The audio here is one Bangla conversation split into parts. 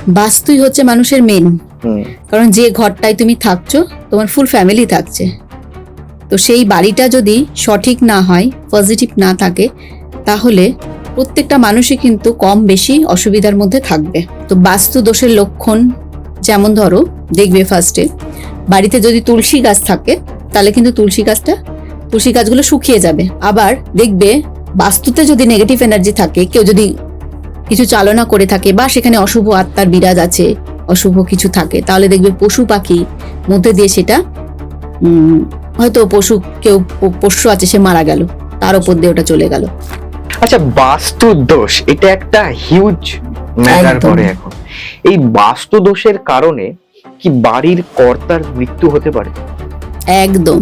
বাস্তুই হচ্ছে মানুষের মেন, কারণ যে ঘরটায় তুমি থাকছো তোমার ফুল ফ্যামিলি থাকছে, তো সেই বাড়িটা যদি সঠিক না হয়, পজিটিভ না থাকে, তাহলে প্রত্যেকটা মানুষই কিন্তু কম বেশি অসুবিধার মধ্যে থাকবে। তো বাস্তু দোষের লক্ষণ যেমন ধরো, দেখবে ফার্স্টে বাড়িতে যদি তুলসী গাছ থাকে তাহলে কিন্তু তুলসী গাছগুলো শুকিয়ে যাবে। আবার দেখবে বাস্তুতে যদি নেগেটিভ এনার্জি থাকে, কেউ যদি কিছু চালনা করে থাকে বা সেখানে অশুভ আত্মার বিরাজ আছে, অশুভ কিছু থাকে, তাহলে দেখবে পশু পাখি মধ্যে দিয়ে সেটা হয়তো কেউ পোষ্য আছে, সে মারা গেল, তার উপর দিয়ে ওটা চলে গেল। আচ্ছা, বাস্তু দোষ এটা একটা হিউজ ম্যাটার করে এখন। এই বাস্তু দোষের কারণে কি বাড়ির কর্তার মৃত্যু হতে পারে? একদম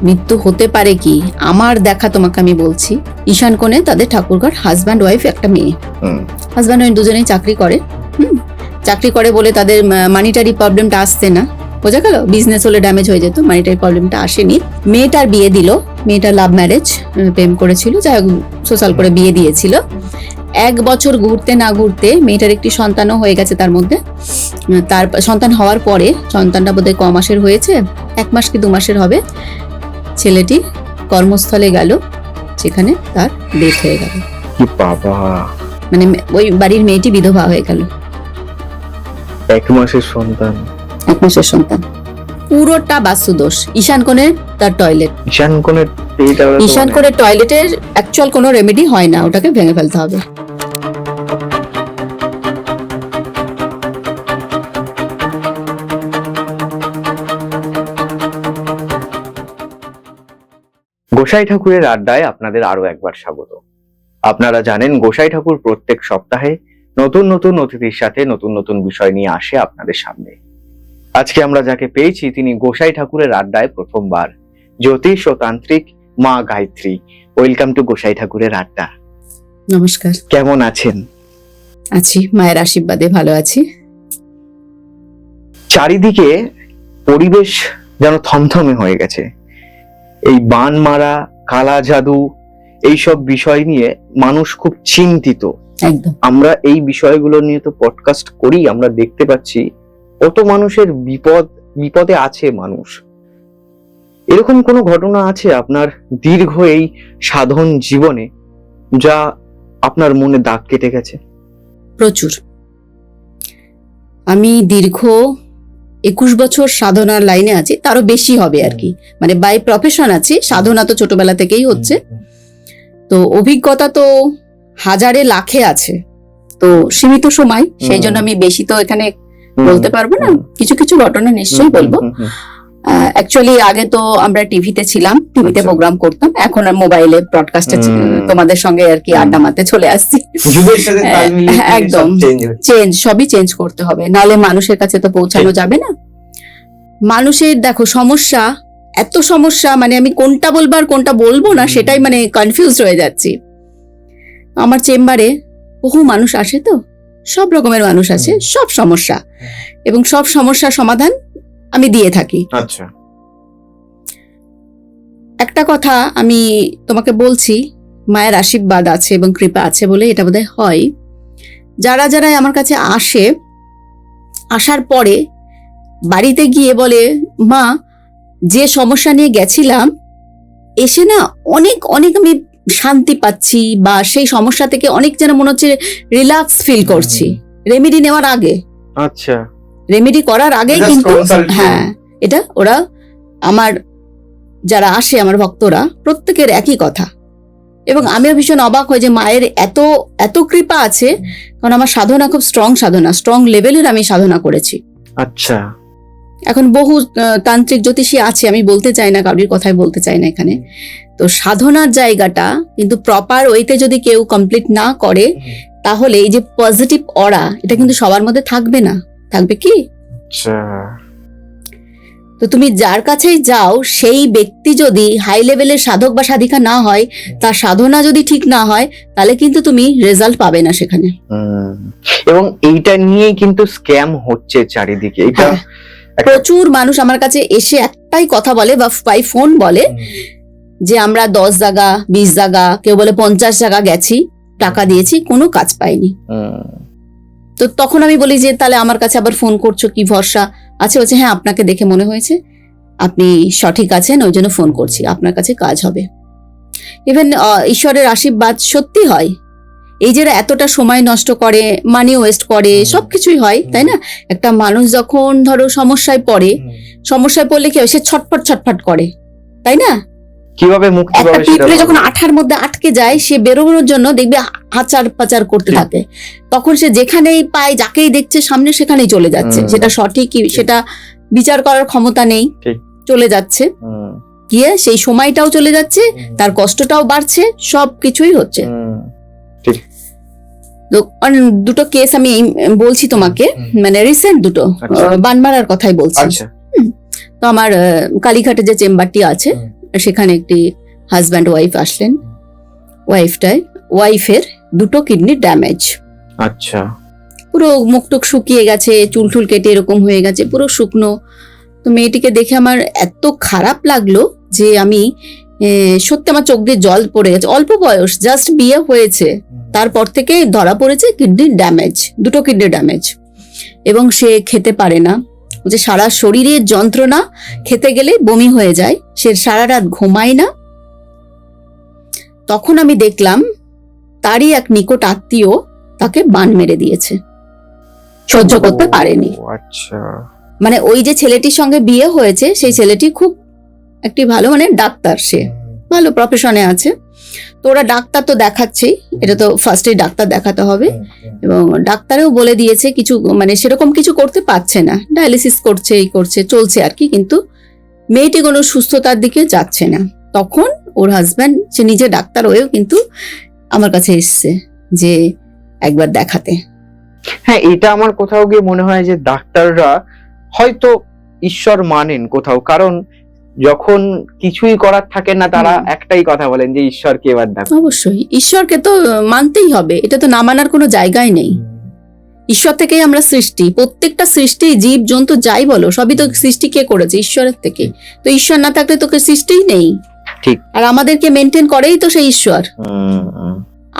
মৃত্যু হতে পারে। কি আমার দেখা, তোমাকে আমি বলছি, ঈশান কোণে তাদের ঠাকুরঘর, হাজব্যান্ড ওয়াইফ, একটা মেয়ে, হাজব্যান্ড ওয়াইফ দুজনেই চাকরি করে। চাকরি করে বলে তাদের মানিটারি প্রবলেমটা আসছে না, বোঝা গেল। বিজনেস হলে ড্যামেজ হয়ে যেত, মানিটারি প্রবলেমটা আসেনি। মেয়েটার বিয়ে দিল, মেয়েটা লাভ ম্যারেজ, প্রেম করেছিল, যাই হোক সোশ্যাল করে বিয়ে দিয়েছিল। 1 বছর ঘুরতে না ঘুরতে মেয়েটার একটি সন্তানও হয়ে গেছে। তার মধ্যে তার সন্তান হওয়ার পরে, সন্তানটা বোধহয় ক মাসের হয়েছে, 1 মাস কি 2 মাসের হবে, ছেলেটি কর্মস্থলে গেল, সেখানে তার ডেথ হয়ে গেল। কি বাবা! মানে ওই বাড়ির মেয়েটি বিধবা হয়ে গেল। 1 মাসের সন্তান, 1 মাসের সন্তান। পুরোটা বাস্তু দোষ। ঈশান কোণের তার টয়লেট, ঈশান কোণের টয়লেটের অ্যাকচুয়াল কোনো রেমেডি হয় না, ওটাকে ভেঙে ফেলতে হবে। গোসাই ঠাকুরের আড্ডায় আপনাদের আরো একবার স্বাগত। আপনারা জানেন গোসাই ঠাকুর প্রত্যেক সপ্তাহে নতুন নতুন অতিথির সাথে নতুন নতুন বিষয় নিয়ে আসে আপনাদের সামনে। আজকে আমরা যাকে পেয়েছি তিনি গোসাই ঠাকুরের আড্ডায় প্রথমবার, জ্যোতিষ ও তান্ত্রিক মা গায়ত্রী। ওয়েলকাম টু গোসাই ঠাকুরের আড্ডা। নমস্কার। কেমন আছেন? আছি, মায়ের আশীর্বাদে ভালো আছি। চারিদিকে পরিবেশ যেন থমথমে হয়ে গেছে। এই বান মারা, কালা জাদু, এইসব বিষয় নিয়ে মানুষ খুব চিন্তিত। একদম। আমরা এই বিষয়গুলো নিয়ে তো পডকাস্ট করি, আমরা দেখতে পাচ্ছি কত মানুষের বিপদে আছে মানুষ। এরকম কোনো ঘটনা আছে আপনার দীর্ঘ এই সাধন জীবনে যা আপনার মনে দাগ কেটে গেছে? প্রচুর। আমি দীর্ঘ 21 বছর সাধনার লাইনে আছি, তারও বেশি হবে আর কি, মানে বাই প্রফেশন আছি। সাধনা তো ছোটবেলা থেকেই হচ্ছে, তো অভিজ্ঞতা তো হাজারে লাখে আছে। তো সীমিত সময়, সেই জন্য আমি বেশি তো এখানে বলতে পারবো না। কিছু কিছু ঘটনা নিশ্চয়ই বলবো। অ্যাকচুয়ালি আগে তো আমরা টিভিতে ছিলাম, টিভিতে প্রোগ্রাম করতাম, এখন আর মোবাইলে ব্রডকাস্টে তোমাদের সঙ্গে আর কি আড্ডা মারতে চলে আসছি। একদম চেঞ্জ, সবই চেঞ্জ করতে হবে, নাহলে মানুষের কাছে তো পৌঁছানো যাবে না। মানুষের দেখো সমস্যা, এত সমস্যা, মানে আমি কোনটা বলবো আর কোনটা বলবো না সেটাই মানে কনফিউজ হয়ে যাচ্ছি। আমার চেম্বারে বহু মানুষ আসে, তো সব রকমের মানুষ আসে, সব সমস্যা, এবং সব সমস্যার সমাধান আমি দিয়ে থাকি। আচ্ছা, একটা কথা আমি তোমাকে বলছি, মায়ের আশীর্বাদ আছে এবং কৃপা আছে বলে এটা বোধহয় হয়। যারা যারা আমার কাছে আসে, আসার পরে বাড়িতে গিয়ে বলে, মা যে সমস্যা নিয়ে গেছিলাম, এসে না অনেক অনেক আমি শান্তি পাচ্ছি, বা সেই সমস্যা থেকে অনেক যেন মনে হচ্ছে রিল্যাক্স ফিল করছি। রেমেডি নেওয়ার আগে, আচ্ছা, রেমেডি করার আগে কিন্তু, হ্যাঁ, এটা ওরা আমার যারা আসে, আমার ভক্তরা, প্রত্যেকের একই কথা। এবং আমিও ভীষণ অবাক হই যে মায়ের এত এত কৃপা আছে, কারণ আমার সাধনা খুব স্ট্রং সাধনা, স্ট্রং লেভেলের আমি সাধনা করেছি। আচ্ছা, এখন বহু তান্ত্রিক জ্যোতিষী আছে, আমি বলতে চাই না, কারোর কথাই বলতে চাই না এখানে। তো সাধনার জায়গাটা কিন্তু প্রপার ওয়েতে যদি কেউ কমপ্লিট না করে, তাহলে এই যে পজিটিভ অরা, এটা কিন্তু সবার মধ্যে থাকবে না। থাকবে কি? তো তুমি যার কাছেই যাও, সেই ব্যক্তি যদি হাই লেভেলের সাধক বা সাধিকা না হয়, তার সাধনা যদি ঠিক না হয়, তাহলে কিন্তু তুমি রেজাল্ট পাবে না সেখানে। এবং এইটা নিয়েই কিন্তু স্ক্যাম হচ্ছে চারিদিকে। এটা প্রচুর মানুষ আমার কাছে এসে একটাই কথা বলে, বা বাই ফোন বলে, যে আমরা 10 জায়গা 20 জায়গা, কেউ বলে 50 জায়গা গেছি, টাকা দিয়েছি, কোনো কাজ পাইনি। তো তখন আমি বলি যে তাহলে আমার কাছে আবার ফোন করছো, কি ভরসা আছে? বলছে হ্যাঁ, আপনাকে দেখে মনে হয়েছে আপনি সঠিক আছেন, ওই জন্য ফোন করছি, আপনার কাছে কাজ হবে। ইভেন ঈশ্বরের আশীর্বাদ সত্যি হয়। এই যে এতটা সময় নষ্ট করে, মানি ওয়েস্ট করে, সবকিছুই হয়, তাই না? একটা মানুষ যখন ধরো সমস্যায় পড়লে কি হয়, সে ছটফট করে, তাই না? কিভাবে মুক্তি একটা পাবে সেটা পিঁপড়ে যখন ভাবো। আঠার মধ্যে আটকে যায়, সে বেরোনোর জন্য দেখবে আচার পাচার করতে ঠিক। থাকে। তখন সে যেখানেই পায়, যাকেই দেখছে সামনে, সেখানেই চলে যাচ্ছে। সেটা সঠিক কি সেটা বিচার করার ক্ষমতা নেই, ঠিক। চলে যাচ্ছে, গিয়ে সেই সময়টাও চলে যাচ্ছে, তার কষ্টটাও বাড়ছে, সব কিছুই হচ্ছে। তো দুটো কেস আমি বলছি তোমাকে, মানে রিসেন্ট দুটো, আচ্ছা। বানমারার কথাই বলছি। আচ্ছা। তো আমার কালীঘাটে যে চেম্বারটি আছে, সেখানে একটি হাজব্যান্ড ওয়াইফ আসলেন। ওয়াইফের দুটো কিডনি ড্যামেজ, আচ্ছা। পুরো মুখটুক শুকিয়ে গেছে, চুল টুল কেটে এরকম হয়ে গেছে, পুরো শুকনো। তো মেয়েটিকে দেখে আমার এত খারাপ লাগলো যে আমি সত্যি আমার চোখ দিয়ে জল পড়ে গেছে। অল্প বয়স, জাস্ট বিয়ে হয়েছে, তারপর থেকে ধরা পড়েছে কিডনি ড্যামেজ, দুটো কিডনি ড্যামেজ, এবং সে খেতে পারে না। যে সারা শরীরের যন্ত্রণা, খেতে গেলে বমি হয়ে যায়, সে সারা রাত ঘুমায় না। তখন আমি দেখলাম তারই এক নিকট আত্মীয় তাকে বান মেরে দিয়েছে, সহ্য করতে পারেনি। আচ্ছা। মানে ওই যে ছেলেটির সঙ্গে বিয়ে হয়েছে, সেই ছেলেটি খুব একটি ভালো, মানে ডাক্তার, সে ভালো প্রফেশনে আছে। তো ওরা ডাক্তার তো দেখাচ্ছেই, এটা তো ফার্স্টে ডাক্তার দেখাতে হবে, এবং ডাক্তারেও বলে দিয়েছে কিছু, মানে সেরকম কিছু করতে পারছে না, ডায়ালিসিস করছে, এই করছে, চলছে আর কি, কিন্তু মেয়েটি কোনো সুস্থতার দিকে যাচ্ছে না। তখন ওর হাজব্যান্ড, সে নিজে ডাক্তার হয়েও কিন্তু আমার কাছে এসছে যে একবার দেখাতে। হ্যাঁ, এটা আমার কোথাও গিয়ে মনে হয় যে ডাক্তাররা হয়তো ঈশ্বর মানেন কোথাও, কারণ যখন কিছুই করার থাকে না, তারা একটাই কথা বলেন যে ঈশ্বরকে এবার ডাকো। অবশ্যই ঈশ্বরকে তো মানতেই হবে, এটা তো না মানার কোনো জায়গায় নেই। ঈশ্বর থেকেই আমরা সৃষ্টি, প্রত্যেকটা সৃষ্টি, জীব জন্তু যাই বলো, সবই তো সৃষ্টি কে করেছে? ঈশ্বরের থেকে। তো ঈশ্বর না থাকলে তোকে সৃষ্টিই নেই। ঠিক। আর আমাদেরকে মেনটেন করেই তো সেই ঈশ্বর।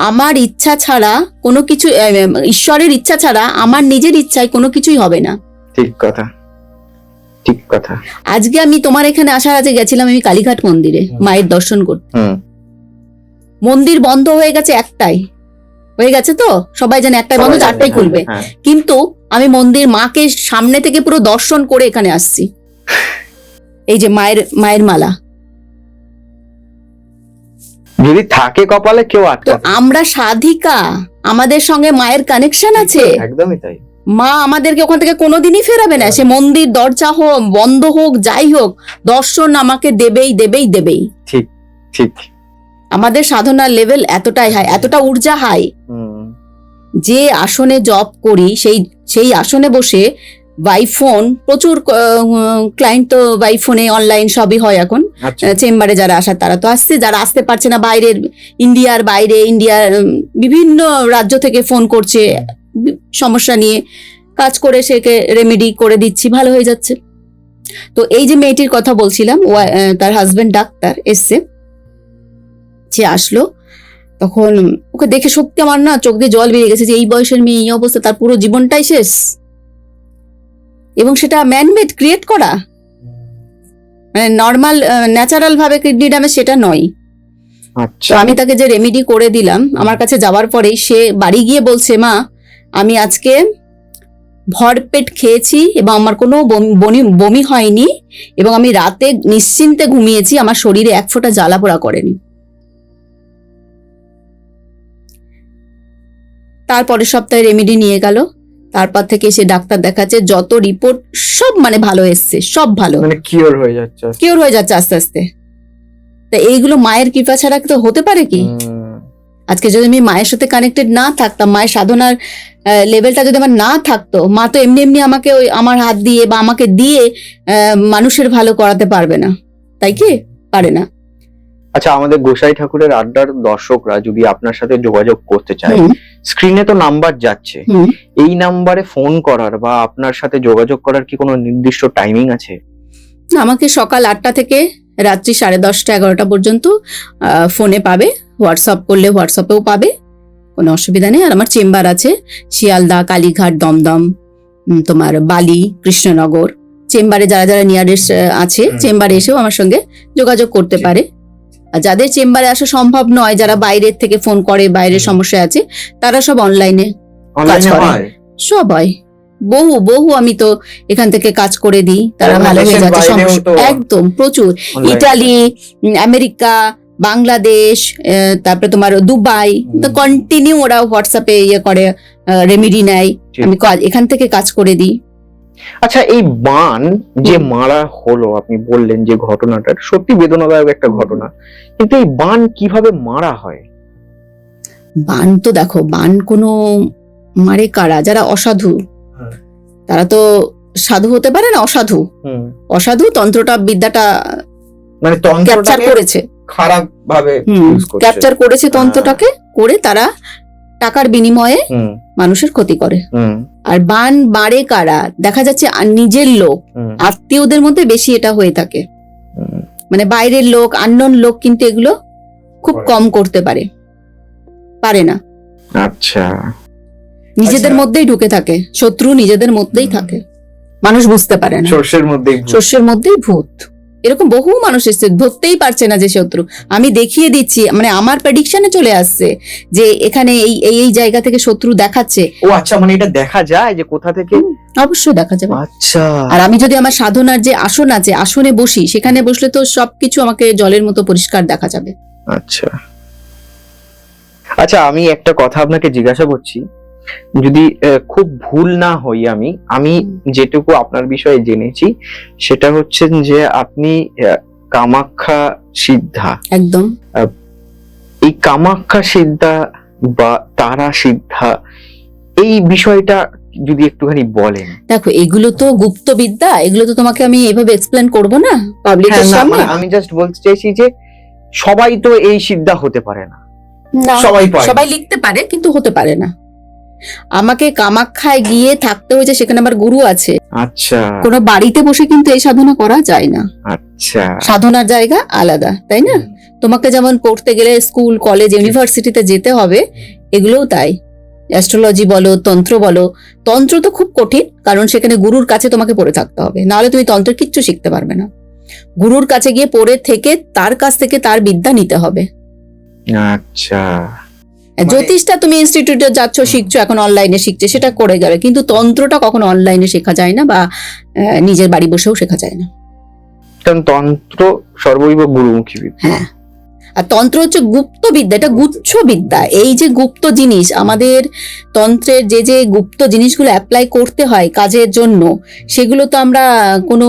আমার ইচ্ছা ছাড়া কোনো কিছু, ঈশ্বরের ইচ্ছা ছাড়া আমার নিজের ইচ্ছায় কোনো কিছুই হবে না। ঠিক কথা, ঠিক কথা। আজকে আমি তোমার এখানে আসার আগে গেছিলাম আমি কালীঘাট মন্দিরে মায়ের দর্শন করতে। মন্দির বন্ধ হয়ে গেছে, একটাই হয়ে গেছে, তো সবাই জানে একটাই বন্ধ, চারটাই খুলবে। কিন্তু আমি মন্দির মাকে সামনে থেকে পুরো দর্শন করে এখানে আসছি। এই যে মায়ের মালা যদি থাকে কপালে, কেউ তো আটকাতে। আমরা সাধিকা, আমাদের সঙ্গে মায়ের কানেকশন আছে। একদমই তাই। মা আমাদেরকে ওখান থেকে কোনোদিনই ফেরাবে না। সে মন্দির দরজা হোক, বন্ধ হোক, যাই হোক, দর্শন আমাকে দেবেই দেবেই দেবেই। ঠিক ঠিক। আমাদের সাধনার লেভেল এতটাই হাই, এতটা ঊর্জা হাই, যে আসনে জব করি, সেই আসনে বসে বাই ফোন, প্রচুর ক্লায়েন্ট তো বাই ফোনে, অনলাইন সবই হয় এখন। চেম্বারে যারা আসার তারা তো আসছে, যারা আসতে পারছে না বাইরের, ইন্ডিয়ার বিভিন্ন রাজ্য থেকে ফোন করছে, সমস্যা নিয়ে কাজ করে সেকে রেমেডি করে দিচ্ছি, ভালো হয়ে যাচ্ছে। তো এই যে মেয়েটির কথা বলছিলাম, তার হাজবেন্ড ডাক্তার এসছে, সে আসলো, তখন ওকে দেখে সত্যি আমার না চোখ দিয়ে জল বেরিয়ে গেছে যে এই বয়সের মেয়ে এই অবস্থা, তার পুরো জীবনটাই শেষ, এবং সেটা ম্যানমেড, ক্রিয়েট করা, মানে নর্মাল ন্যাচারাল ভাবে কিডনি ড্যামেজ সেটা নয়। তো আমি তাকে যে রেমেডি করে দিলাম, আমার কাছে যাওয়ার পরেই সে বাড়ি গিয়ে বলছে, মা আমি আজকে ভরপেট খেয়েছি এবং আমার কোনো বমি হয়নি, এবং আমি রাতে নিশ্চিন্তে ঘুমিয়েছি, আমার শরীরে এক ফোঁটা জ্বালা পোড়া করেনি। তারপরের সপ্তাহে রেমেডি নিয়ে গেল, তারপর থেকে সে ডাক্তার দেখাচ্ছে, যত রিপোর্ট সব মানে ভালো এসছে, সব ভালো, মানে কিওর হয়ে যাচ্ছে আস্তে আস্তে। তা এইগুলো মায়ের কৃপা ছাড়া তো হতে পারে কি? আজকে যদি আমি মায়ের সাথে কানেক্টেড না থাকতাম, মায়ের সাধনার লেভেলটা যদি আমার না থাকতো, মা তো এমনি এমনি আমাকে ওই আমার হাত দিয়ে বা আমাকে দিয়ে মানুষের ভালো করাতে পারবে না, তাই কি? পারে না। আচ্ছা, আমাদের গোসাই ঠাকুরের আড্ডার দর্শকরা যদি আপনার সাথে যোগাযোগ করতে চায়, স্ক্রিনে তো নাম্বার যাচ্ছে, এই নাম্বারে ফোন করার বা আপনার সাথে যোগাযোগ করার কি কোনো নির্দিষ্ট টাইমিং আছে? আমাকে সকাল 8টা থেকে রাত্রি 10:30 11টা পর্যন্ত ফোনে পাবে, হোয়াটসঅ্যাপ করলে হোয়াটসঅ্যাপেও পাবে, কোনো অসুবিধা নেই। আর আমার চেম্বার আছে শিয়ালদা, কালীঘাট, দমদম, তোমার বালি, কৃষ্ণনগর। চেম্বারে যারা যারা নিয়ারেস্ট আছে চেম্বারে এসেও আমার সঙ্গে যোগাযোগ করতে পারে। আর যাদের চেম্বারে আসা সম্ভব নয়, যারা বাইরের থেকে ফোন করে, বাইরের সমস্যা আছে, তারা সব অনলাইনে কাজ করে। সব হয়, বহু বহু আমি তো এখান থেকে কাজ করে দিই, তারা ভালো হয়ে যাচ্ছে সমস্যা একদম প্রচুর। ইটালি, আমেরিকা, বাংলাদেশ, তারপরে তোমার দুবাই, তো কন্টিনিউ ওরা হোয়াটসঅ্যাপে ইয়ে করে, রেমেডি নেয়, আমি এখান থেকে কাজ করে দিই। আচ্ছা, এই বান যে মারা হলো, আপনি বললেন যে ঘটনাটা সত্যি বেদনাদায়ক একটা ঘটনা, কিন্তু এই বান কিভাবে মারা হয়? বান তো দেখো, বান কোনো মারে কারা? যারা অসাধু, তারা তো সাধু হতে পারে না, অসাধু। অসাধু তন্ত্রটা বিদ্যাটা মানে ক্যাপচার করেছে, খারাপ ভাবে ক্যাপচার করেছে তন্ত্রটাকে, করে তারা টাকার বিনিময়ে মানুষের ক্ষতি করে। আর বান মারে কারা? দেখা যাচ্ছে নিজের লোক, আত্মীয়দের মধ্যে বেশি এটা হয়ে থাকে। মানে বাইরের লোক, আননোন লোক কিন্তু এগুলো খুব কম করতে পারে না। আচ্ছা, নিজেদের মধ্যেই ঢুকে থাকে, শত্রু নিজেদের মধ্যেই থাকে, মানুষ বুঝতে পারে না। শস্যের মধ্যেই ভূত, এরকম বহু মানুষ এসছে, ধরতেই পারছে না যে শত্রু। আমি দেখিয়ে দিচ্ছি, মানে আমার প্রেডিকশনে চলে আসছে যে এখানে এই এই জায়গা থেকে শত্রু দেখাচ্ছে। ও আচ্ছা, মানে এটা দেখা যায় যে কোথা থেকে? অবশ্যই দেখা যাবে। আচ্ছা, আর আমি যদি আমার সাধনার যে আসন আছে, আসনে বসি, সেখানে বসলে তো সবকিছু আমাকে জলের মতো পরিষ্কার দেখা যাবে। আচ্ছা আচ্ছা, আমি একটা কথা আপনাকে জিজ্ঞাসা করছি, যদি খুব ভুল না হই, আমি যেটুকু আপনার বিষয়ে জেনেছি সেটা হচ্ছে যে আপনি কামাখ্যা সিদ্ধা। একদম। এই কামাখ্যা সিদ্ধা বা তারা সিদ্ধা, এই বিষয়টা যদি একটুখানি বলেন। দেখো, এগুলো তো গুপ্ত বিদ্যা, এগুলো তো তোমাকে আমি এভাবে এক্সপ্লেন করব না পাবলিকের সামনে। আমি জাস্ট বলতে চাইছি যে সবাই তো এই সিদ্ধা হতে পারে না, সবাই লিখতে পারে কিন্তু হতে পারে না। আমাকে কামাখ্যায় গিয়ে থাকতে হয়েছে, সেখানে আমার গুরু আছে। আচ্ছা, কোনো বাড়িতে বসে কিন্তু এই সাধনা করা যায় না। আচ্ছা, সাধনার জায়গা আলাদা, তাই না? তোমাকে যেমন পড়তে গেলে স্কুল, কলেজ, ইউনিভার্সিটিতে যেতে হবে, এগুলোও তাই। অ্যাস্ট্রোলজি বলো, তন্ত্র বলো, তন্ত্র তো খুব কঠিন, কারণ সেখানে গুরুর কাছে তোমাকে পড়ে থাকতে হবে, নাহলে তুমি তন্ত্রের কিচ্ছু শিখতে পারবে না। গুরুর কাছে গিয়ে পড়ে থেকে তার কাছ থেকে তার বিদ্যা নিতে হবে। আচ্ছা, জ্যোতিষটা তুমি ইনস্টিটিউটে যাচ্ছ, শিখছো, এখন অনলাইনে শিখছে, সেটা করে যাবে, কিন্তু তন্ত্রটা কখনো অনলাইনে শেখা যায় না, বা নিজের বাড়ি বসেও শেখা যায় না, কারণ তন্ত্র সর্বৈব গুরুমুখী বিদ্যা। হ্যাঁ, আর তন্ত্র হচ্ছে গুপ্ত বিদ্যা, এটা গুচ্ছ বিদ্যা। এই যে গুপ্ত জিনিস, আমাদের তন্ত্রের যে যে গুপ্ত জিনিসগুলো অ্যাপ্লাই করতে হয় কাজের জন্য, সেগুলো তো আমরা কোনো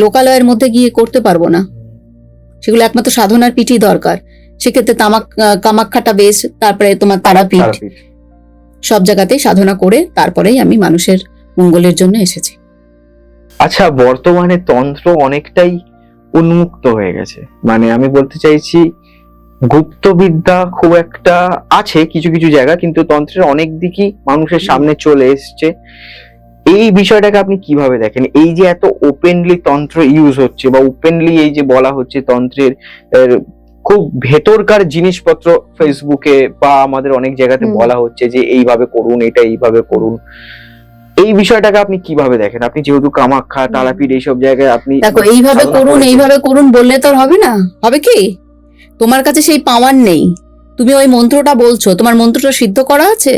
লোকালয়ের মধ্যে গিয়ে করতে পারবো না, সেগুলো একমাত্র সাধনার পিঠই দরকার। সেক্ষেত্রে কামাখ্যাটা বেশ, তারপরে তোমার তারাপীঠ, সব জায়গাতেই সাধনা করে তারপরেই আমি মানুষের মঙ্গলের জন্য এসেছি। আচ্ছা, বর্তমানে তন্ত্র অনেকটাই উন্মুক্ত হয়ে গেছে, মানে আমি বলতে চাইছি গুপ্ত বিদ্যা খুব একটা আছে কিছু কিছু জায়গা, কিন্তু তন্ত্রের অনেক দিকই মানুষের সামনে চলে এসছে। এই বিষয়টাকে আপনি কিভাবে দেখেন? এই যে এত ওপেনলি তন্ত্র ইউজ হচ্ছে, বা ওপেনলি এই যে বলা হচ্ছে তন্ত্রের খুব ভেতরকার জিনিসপত্র ফেসবুকে বা আমাদের অনেক জায়গাতে বলা হচ্ছে যে এইভাবে করুন, এটা এইভাবে করুন, এই বিষয়টাকে আপনি কিভাবে দেখেন? আপনি যেহেতু কামাখ্যা, তারাপীঠ এইসব জায়গায় আপনি দেখো, এইভাবে করুন এইভাবে করুন বললে তো হবে না। হবে কি, তোমার কাছে সেই পাওয়ার নেই, তুমি ওই মন্ত্রটা বলছো, তোমার মন্ত্রটা সিদ্ধ করা আছে,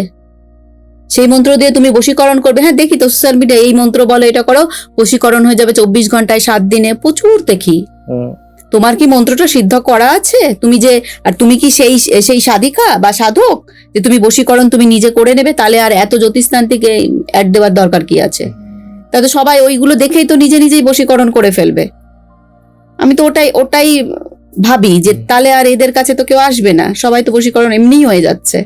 সেই মন্ত্র দিয়ে তুমি বশীকরণ করবে। হ্যাঁ, দেখি তো সোশ্যাল মিডিয়া, এই মন্ত্র বলো, এটা করো, বশীকরণ হয়ে যাবে 24 ঘন্টায়, 7 দিনে, প্রচুর দেখি। তোমার কি মন্ত্রটা সিদ্ধ করা আছে? তুমি যে, আর তুমি কি সেই সাধিকা বা সাধক যে তুমি বশীকরণ তুমি নিজে করে নেবে? তাহলে আর এত জ্যোতিষতান্ত্রিকে অ্যাড দেওয়ার দরকার কি আছে? তাতে সবাই ওইগুলো দেখেই তো নিজে নিজেই বশীকরণ করে ফেলবে। আমি তো ওটাই ভাবি যে তাহলে আর এদের কাছে তো কেউ আসবে না, সবাই তো বশীকরণ এমনিই হয়ে যাচ্ছে।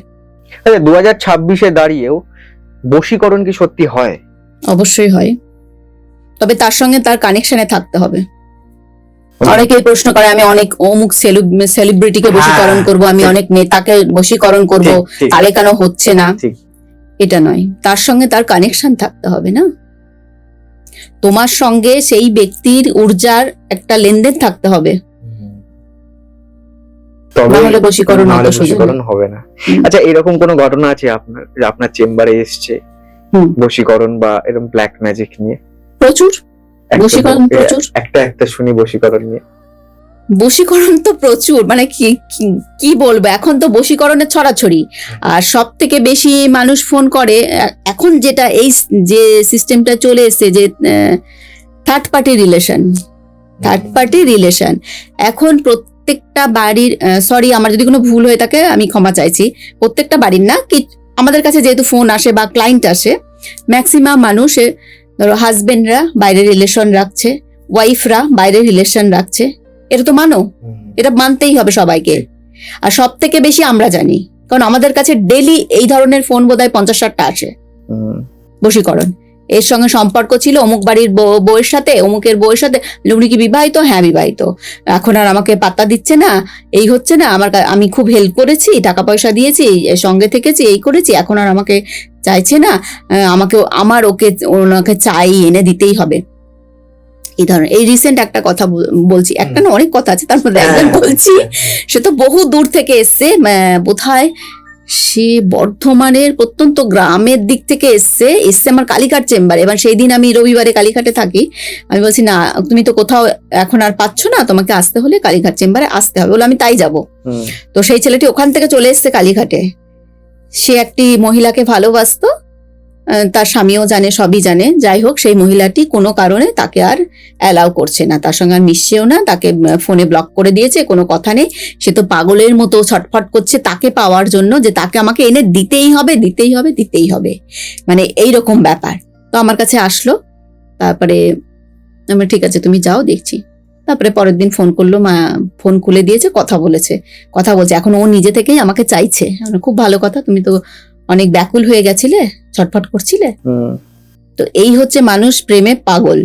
2026-এ দাঁড়িয়েও বশীকরণ কি সত্যি হয়? অবশ্যই হয়, তবে তার সঙ্গে তার কানেকশনে থাকতে হবে। অনেকেই প্রশ্ন করে, আমি অনেক অমুক সেলিব্রিটিকে বশীকরণ করব, আমি অনেক নেতাকে বশীকরণ করব, তাহলে কেন হচ্ছে না? এটা নয়, তার সঙ্গে তার কানেকশন থাকতে হবে না? তোমার সঙ্গে সেই ব্যক্তির ঊর্জার একটা লেনদেন থাকতে হবে। তবে নাহলে বশীকরণ নাহলে অত সোজা বশীকরণ না। হবে না। হুম। আচ্ছা, এরকম কোনো ঘটনা আছে আপনার যে আপনার চেম্বারে এসছে হুম। বশীকরণ বা এরকম ব্ল্যাক ম্যাজিক নিয়ে? প্রচুর একটা বশীকরণ প্রচুর। একটা শুনি বশীকরণ নিয়ে। বশীকরণ তো প্রচুর, মানে কি কি বলবো, এখন তো বশীকরণের ছড়াছড়ি। আর সব থেকে বেশি মানুষ ফোন করে এখন যেটা এই যে সিস্টেমটা চলে এসেছে, যে থার্ড পার্টি রিলেশন এখন প্রত্যেকটা বাড়ির, সরি আমার যদি কোনো ভুল হয়ে থাকে আমি ক্ষমা চাইছি, প্রত্যেকটা বাড়ির না, কি আমাদের কাছে যেহেতু ফোন আসে বা ক্লায়েন্ট আসে, ম্যাক্সিমাম মানুষ ধরো হাজবেন্ডরা বাইরে রিলেশন রাখছে, ওয়াইফরা বাইরে রিলেশন রাখছে। এটা তো মানো, এটা মানতেই হবে সবাইকে। আর সব থেকে বেশি আমরা জানি, কারণ আমাদের কাছে ডেলি এই ধরনের ফোন বোধহয় 50-60টা আসে। বশীকরণ, এর সঙ্গে সম্পর্ক ছিল অমুক বাড়ির বউয়ের সাথে, অমুকের বউয়ের সাথে, উনি কি বিবাহিত? হ্যাঁ বিবাহিত, এখন আর আমাকে পাত্তা দিচ্ছে না, এই হচ্ছে না, আমি খুব হেল্প করেছি, টাকা পয়সা দিয়েছি, সঙ্গে থেকেছি, এই করেছি, এখন আর আমাকে চাইছে না, ওনাকে চাই, এনে দিতেই হবে। এই ধরনের, এই রিসেন্ট একটা কথা বলছি, একটা না অনেক কথা আছে, তার মধ্যে একদম বলছি, সে তো বহু দূর থেকে এসছে, বোধহয় সে বর্ধমানের প্রত্যন্ত গ্রামের দিক থেকে এসছে আমার কালীঘাট চেম্বারে। এবার সেই দিন আমি রবিবারে কালীঘাটে থাকি, আমি বলছি না তুমি তো কোথাও এখন আর পাচ্ছ না, তোমাকে আসতে হলে কালীঘাট চেম্বারে আসতে হবে, বলে আমি তাই যাব। তো সেই ছেলেটি ওখান থেকে চলে এসছে কালীঘাটে, সে একটি মহিলাকে ভালোবাসতো, তার স্বামীও জানে, সবই জানে, যাই হোক সেই মহিলাটি কোনো কারণে তাকে আর অ্যালাউ করছে না, তার সঙ্গে আর মিশছেও না, তাকে ফোনে ব্লক করে দিয়েছে, কোনো কথা নেই। সে তো পাগলের মতো ছটফট করছে তাকে পাওয়ার জন্য, যে তাকে আমাকে এনে দিতেই হবে, মানে এইরকম ব্যাপার। তো আমার কাছে আসলো, তারপরে আমি ঠিক আছে তুমি যাও, দেখছি। তারপরে পরের দিন ফোন করলো, মা ফোন খুলে দিয়েছে, কথা বলছে, এখন ও নিজে থেকেই আমাকে চাইছে। খুব ভালো কথা, তুমি তো অনেক ব্যাকুল হয়ে গেছিলে, ছটফট করছিলে। তো এই হচ্ছে মানুষ প্রেমে পাগল,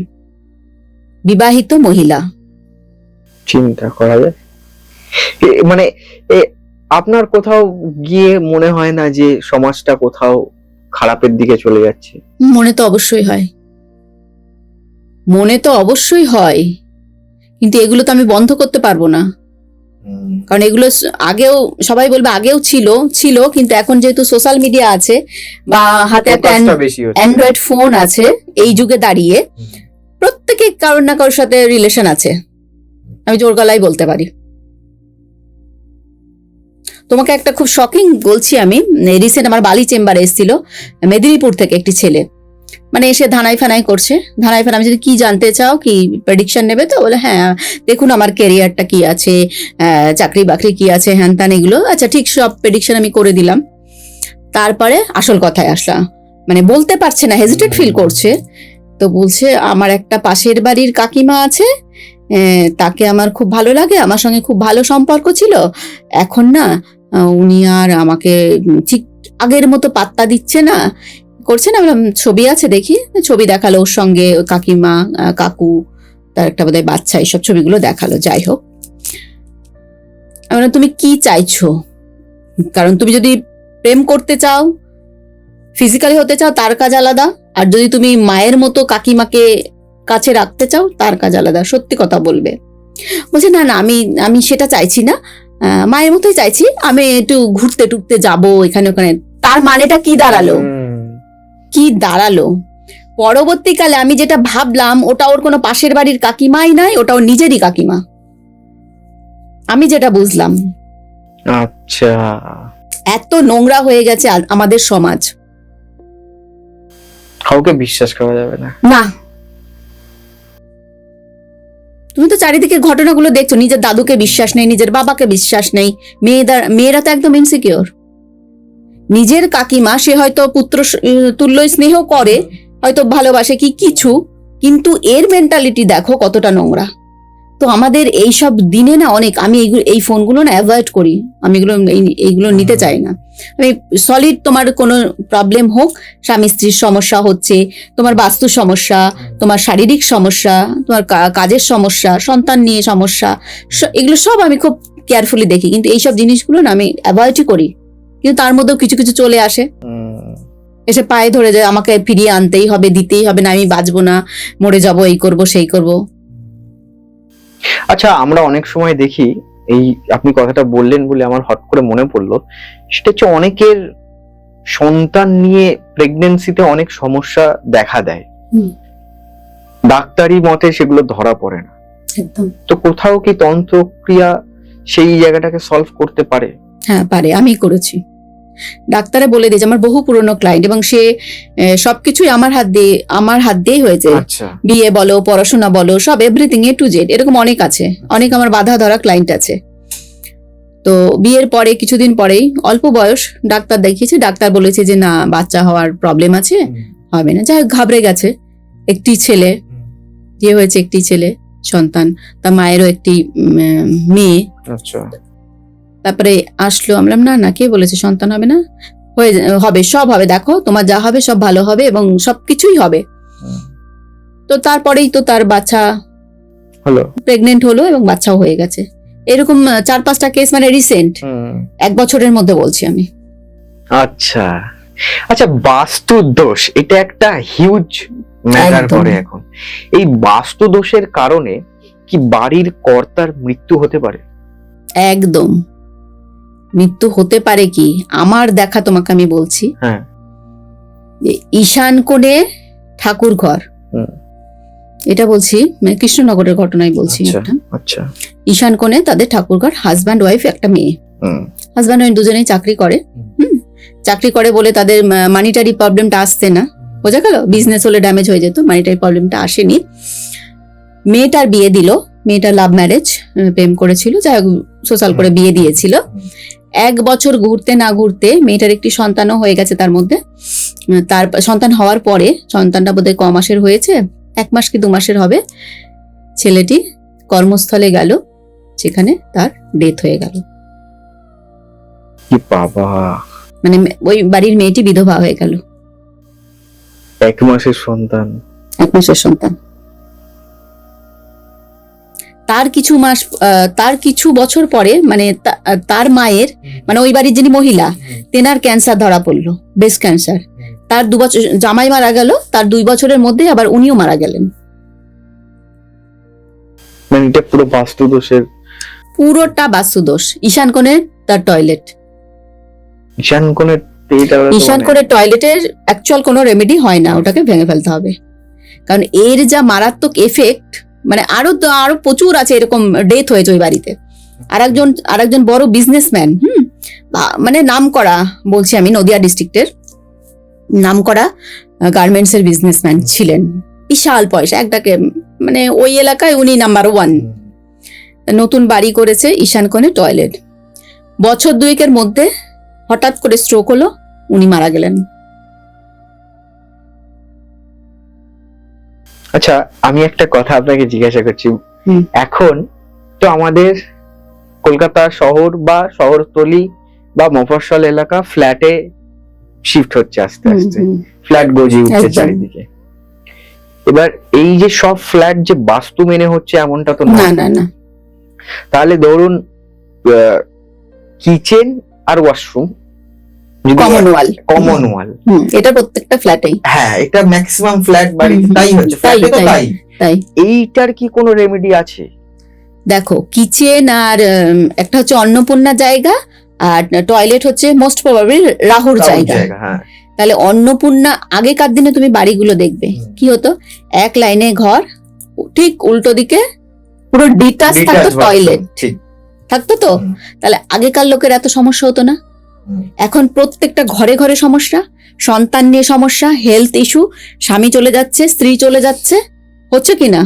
বিবাহিত মহিলা। চিন্তা করা যায়, মানে আপনার কোথাও গিয়ে মনে হয় না যে সমাজটা কোথাও খারাপের দিকে চলে যাচ্ছে? মনে তো অবশ্যই হয়, কিন্তু এগুলো তো আমি বন্ধ করতে পারবো না, কারণ এগুলো আগেও সবাই বলবে আগেও ছিল, কিন্তু এখন যেহেতু সোশ্যাল মিডিয়া আছে বা হাতে একটা অ্যান্ড্রয়েড ফোন আছে, এই যুগে দাঁড়িয়ে প্রত্যেকে কারোর না কারোর সাথে রিলেশন আছে, আমি জোর গলায় বলতে পারি। তোমাকে একটা খুব শকিং বলছি, আমি রিসেন্ট আমার বালি চেম্বারে এসেছিল মেদিনীপুর থেকে একটি ছেলে, মানে এসে ধানাই ফানাই করছে, আমি যদি কি জানতে চাও, কি প্রেডিকশন নেবে, তো বলে হ্যাঁ দেখুন আমার ক্যারিয়ারটা কি আছে, চাকরি বাকরি কি আছে, হ্যান ত্যান এগুলো, আচ্ছা ঠিক সব প্রেডিকশন আমি করে দিলাম। তারপরে আসল কথায় আসলাম, মানে বলতে পারছে না, হেজিটেট ফিল করছে। তো বলছে আমার একটা পাশের বাড়ির কাকিমা আছে, তাকে আমার খুব ভালো লাগে, আমার সঙ্গে খুব ভালো সম্পর্ক ছিল, এখন না উনি আর আমাকে ঠিক আগের মতো পাত্তা দিচ্ছে না, করছে না। ছবি আছে, দেখি, ছবি দেখালো, ওর সঙ্গে কাকিমা, কাকু, তার একটা বোধহয় বাচ্চা, এইসব ছবিগুলো দেখালো। যাই হোক, তুমি কি চাইছো, কারণ তুমি যদি প্রেম করতে চাও, ফিজিক্যালি হতে চাও, তার কাজ আলাদা, আর যদি তুমি মায়ের মতো কাকিমাকে কাছে রাখতে চাও, তার কাজ আলাদা। সত্যি কথা বলবে। বলছে না আমি সেটা চাইছি না, মায়ের মতোই চাইছি, আমি একটু ঘুরতে টুরতে যাবো এখানে ওখানে। তার মানেটা কি দাঁড়ালো? পরবর্তীকালে আমি যেটা ভাবলাম, ওটা ওর কোনো পাশের বাড়ির কাকিমাই নাই, ওটা ওর নিজেরই কাকিমা। আমি যেটা বুঝলাম, আচ্ছা, এত নোংরা হয়ে গেছে আমাদের সমাজ, কাউকে বিশ্বাস করা যাবে না। তুমি তো চারিদিকে ঘটনাগুলো দেখছো, নিজের দাদুকে বিশ্বাস নেই, নিজের বাবাকে বিশ্বাস নেই, মেয়েরা তো একদম ইনসিকিউর। নিজের কাকিমা, সে হয়তো পুত্র তুল্য স্নেহ করে, হয়তো ভালোবাসে কি কিছু, কিন্তু এর মেন্টালিটি দেখো কতটা নোংরা। তো আমাদের এই সব দিনে না অনেক, আমি এই ফোনগুলো না অ্যাভয়েড করি, আমি এইগুলো নিতে চাই না। আমি সলিড, তোমার কোনো প্রবলেম হোক, স্বামী স্ত্রীর সমস্যা হচ্ছে, তোমার বাস্তু সমস্যা, তোমার শারীরিক সমস্যা, তোমার কাজের সমস্যা, সন্তান নিয়ে সমস্যা, এগুলো সব আমি খুব কেয়ারফুলি দেখি, কিন্তু এইসব জিনিসগুলো না আমি অ্যাভয়েডই করি। কিন্তু তার মধ্যেও কিছু কিছু চলে আসে, এসে পায়ে ধরে যায়, আমাকে ফিরিয়ে আনতেই হবে, দিতেই হবে, না আমি বাঁচবো না, মরে যাব, এই করব সেই করব। আচ্ছা, আমরা অনেক সময় দেখি এই আপনি কথাটা বললেন বলে আমার হট করে মনে পড়লো, সেটা হচ্ছে অনেকের সন্তান নিয়ে প্রেগনেন্সিতে অনেক সমস্যা দেখা দেয়, হুম। ডাক্তারি মতে সেগুলো ধরা পড়ে না। একদম। তো কোথাও কি তন্ত্রক্রিয়া সেই জায়গাটাকে সলভ করতে পারে? হ্যাঁ পারে, আমি করেছি। ডাক্তারে বলে দিয়েছে, আমার বহু পুরনো ক্লায়েন্ট, এবং সে সবকিছুই আমার হাত দিয়েই হয়েছে। আচ্ছা। বিয়ে বলো, পড়াশোনা বলো, সব এভরিথিং এ টু জেড। এরকম অনেক আছে, অনেক আমার বাধা ধরা ক্লায়েন্ট আছে। তো বিয়ের পরে কিছুদিন পরেই, অল্প বয়স, ডাক্তার দেখিয়েছে, ডাক্তার বলেছে যে না, বাচ্চা হওয়ার প্রবলেম আছে, হবে না। যাই হোক, ঘাবড়ে গেছে। একটি ছেলে, বিয়ে হয়েছে, একটি ছেলে সন্তান, তার মায়েরও একটি মেয়ে। আচ্ছা। তারপরে আসলো, আমরা না না, কে বলেছে সন্তান হবে না? হবে, সব হবে, দেখো তোমার যা হবে সব ভালো হবে এবং সবকিছুই হবে। তো তারপরেই তো তার বাচ্চা হলো, প্রেগনেন্ট হলো এবং বাচ্চাও হয়ে গেছে। এরকম 4-5টা কেস, মানে রিসেন্ট, 1 বছরের মধ্যে বলছি আমি। আচ্ছা আচ্ছা, বাস্তু দোষ এটা একটা হিউজ ম্যাটার একদম। করে এখন। এই বাস্তু দোষের কারণে কি বাড়ির কর্তার মৃত্যু হতে পারে? একদম, মৃত্যু হতে পারে। কি আমার দেখা, তোমাকে আমি বলছি, হ্যাঁ। যে ঈশান কোণে ঠাকুর ঘর, এটা বলছি, মানে কৃষ্ণনগরের ঘটনায় বলছি। আচ্ছা, একটা আচ্ছা। ঈশান কোণে তাদের ঠাকুর ঘর, হাজব্যান্ড ওয়াইফ, একটা মেয়ে। হাজব্যান্ড ওয়াইফ দুজনেই চাকরি করে। চাকরি করে বলে তাদের মানিটারি প্রবলেমটা আসছে না, বোঝা গেল। বিজনেস হলে ড্যামেজ হয়ে যেত, মানিটারি প্রবলেমটা আসেনি। মেয়েটার বিয়ে দিল, মেয়েটা লাভ ম্যারেজ, প্রেম করেছিল, যাই হোক সোশ্যাল করে বিয়ে দিয়েছিল। 1 বছর ঘুরতে না ঘুরতে মেয়েটার একটি সন্তানও হয়ে গেছে তার মধ্যে। তার সন্তান হওয়ার পরে, সন্তানটা বোধহয় ক মাসের হয়েছে, 1 মাস কি 2 মাসের হবে, ছেলেটি কর্মস্থলে গেল, সেখানে তার ডেথ হয়ে গেল। কি বাবা! মানে ওই বাড়ির মেয়েটি বিধবা হয়ে গেল। 1 মাসের সন্তান। 1 মাসের সন্তান। তার কিছু বছর পরে, মানে তার মায়ের, মানে ওই বাড়ির যিনি মহিলা, তেনার ক্যান্সার ধরা পড়লো, ব্রেস্ট ক্যান্সার। তার 2 বছর, জামাই মারা গেল, তার 2 বছরের মধ্যে আবার উনিও মারা গেলেন। মানে এটা পুরো বাস্তু দোষের। পুরোটা বাস্তু দোষ। ঈশান কোণে তার টয়লেট, ঈশান কোণের ঈশান কোণের টয়লেটের অ্যাকচুয়াল কোনো রেমেডি হয় না, ওটাকে ভেঙে ফেলতে হবে। কারণ এর যা মারাত্মক এফেক্ট, মানে আরো প্রচুর আছে এরকম ডেথ হয়েছে ওই বাড়িতে। আরেকজন বড় বিজনেসম্যান, মানে নাম করা, বলছি আমি, নদিয়া ডিস্ট্রিক্টের নাম করা গার্মেন্টস এর বিজনেসম্যান ছিলেন, বিশাল পয়সা একটাকে, মানে ওই এলাকায় উনি নাম্বার 1। নতুন বাড়ি করেছে, ঈশান কোণে টয়লেট। বছর 2-এর মধ্যে হঠাৎ করে স্ট্রোক হলো, উনি মারা গেলেন। আচ্ছা, আমি একটা কথা আপনাকে জিজ্ঞাসা করছি। এখন তো আমাদের কলকাতা শহর বা শহরতলি বা মফস্বল এলাকা ফ্ল্যাটে শিফট হচ্ছে আস্তে আস্তে, ফ্ল্যাট গজিয়ে উঠছে চারিদিকে। এবার এই যে সব ফ্ল্যাট যে বাস্তু মেনে হচ্ছে এমনটা তো না না না। তাহলে ধরুন কিচেন আর ওয়াশরুম কমন ওয়াল, এটা প্রত্যেকটা ফ্ল্যাটেই। হ্যাঁ, এটা ম্যাক্সিমাম ফ্ল্যাট বাড়িতে তাই হচ্ছে, ফ্ল্যাটে তো তাই। এইটার কি কোনো রেমেডি আছে? দেখো, কিচেন আর একটা হচ্ছে অন্নপূর্ণা জায়গা, আর টয়লেট হচ্ছে মোস্ট প্রবাবলি রাহুর জায়গা। তাহলে অন্নপূর্ণা, আগেকার দিনে তুমি বাড়িগুলো দেখবে কি হতো, 1 লাইনে ঘর, ঠিক উল্টো দিকে পুরো ডিটাচ থাকতো টয়লেট, থাকতো তো। তাহলে আগেকার লোকের এত সমস্যা হতো না। এখন প্রত্যেকটা ঘরে ঘরে সমস্যা, সন্তান নিয়ে সমস্যা, হেলথ ইস্যু, স্বামী চলে যাচ্ছে, স্ত্রী চলে যাচ্ছে, হচ্ছে কিনা?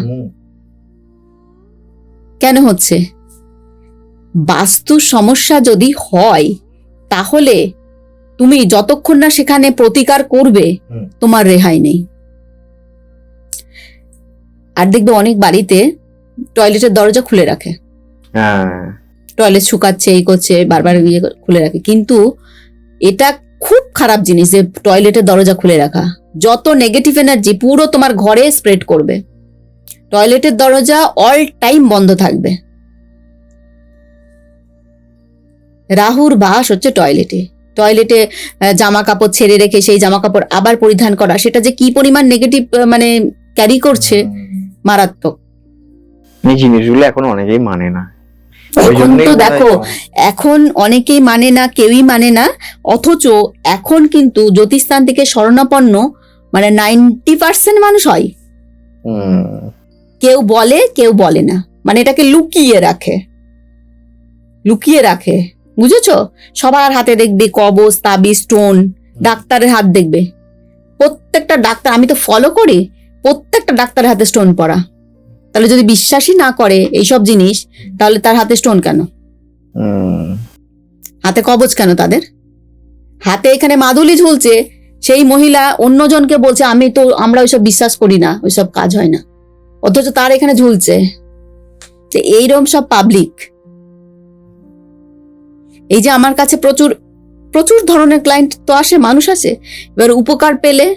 কেন হচ্ছে? বাস্তু সমস্যা যদি হয়, তাহলে তুমি যতক্ষণ না সেখানে প্রতিকার করবে, তোমার রেহাই নেই। আর দেখবে অনেক বাড়িতে টয়লেটের দরজা খুলে রাখে, টয়লেট শুকাচ্ছে, এই করছে, বারবার খুলে রাখে। কিন্তু এটা খুব খারাপ জিনিস যে টয়লেটের দরজা খুলে রাখা। যত নেগেটিভ এনার্জি পুরো তোমার ঘরে স্প্রেড করবে। টয়লেটের দরজা অল টাইম বন্ধ থাকবে। রাহুর বাস হচ্ছে টয়লেটে। টয়লেটে জামা কাপড় ছেড়ে রেখে সেই জামা কাপড় আবার পরিধান করা, সেটা যে কি পরিমাণ নেগেটিভ মানে ক্যারি করছে, মারাত্মক। এই জিনিসগুলো এখন অনেকেই মানে না। ওই এখন জন্যই তো মনে হয় দেখো, এখন অনেকেই মানে না, কেউই মানে না, অথচ এখন কিন্তু জ্যোতিষস্থান থেকে শরণাপন্ন মানে 90% মানুষ হয়। হুম, কেউ বলে কেউ বলে না, মানে এটাকে লুকিয়ে রাখে, লুকিয়ে রাখে, বুঝেছো? সবার হাতে দেখবে কবচ, তাবিজ, স্টোন, ডাক্তারের হাত দেখবে, প্রত্যেকটা ডাক্তার, আমি তো ফলো করি, প্রত্যেকটা ডাক্তারের হাতে স্টোন পরা। তাহলে যদি বিশ্বাসই না করে এইসব জিনিস, তাহলে তার হাতে স্টোন কেন, হুম, হাতে কবচ কেন তাদের? হাতে এখানে মাদুলি ঝুলছে, সেই মহিলা অন্যজনকে বলছে আমরা ওইসব বিশ্বাস করি না, ওইসব কাজ হয় না, অথচ তার এখানে ঝুলছে। যে এইরকম সব পাবলিক, এই যে আমার কাছে প্রচুর প্রচুর ধরনের ক্লায়েন্ট তো আসে, মানুষ আসে, এবার উপকার পেলে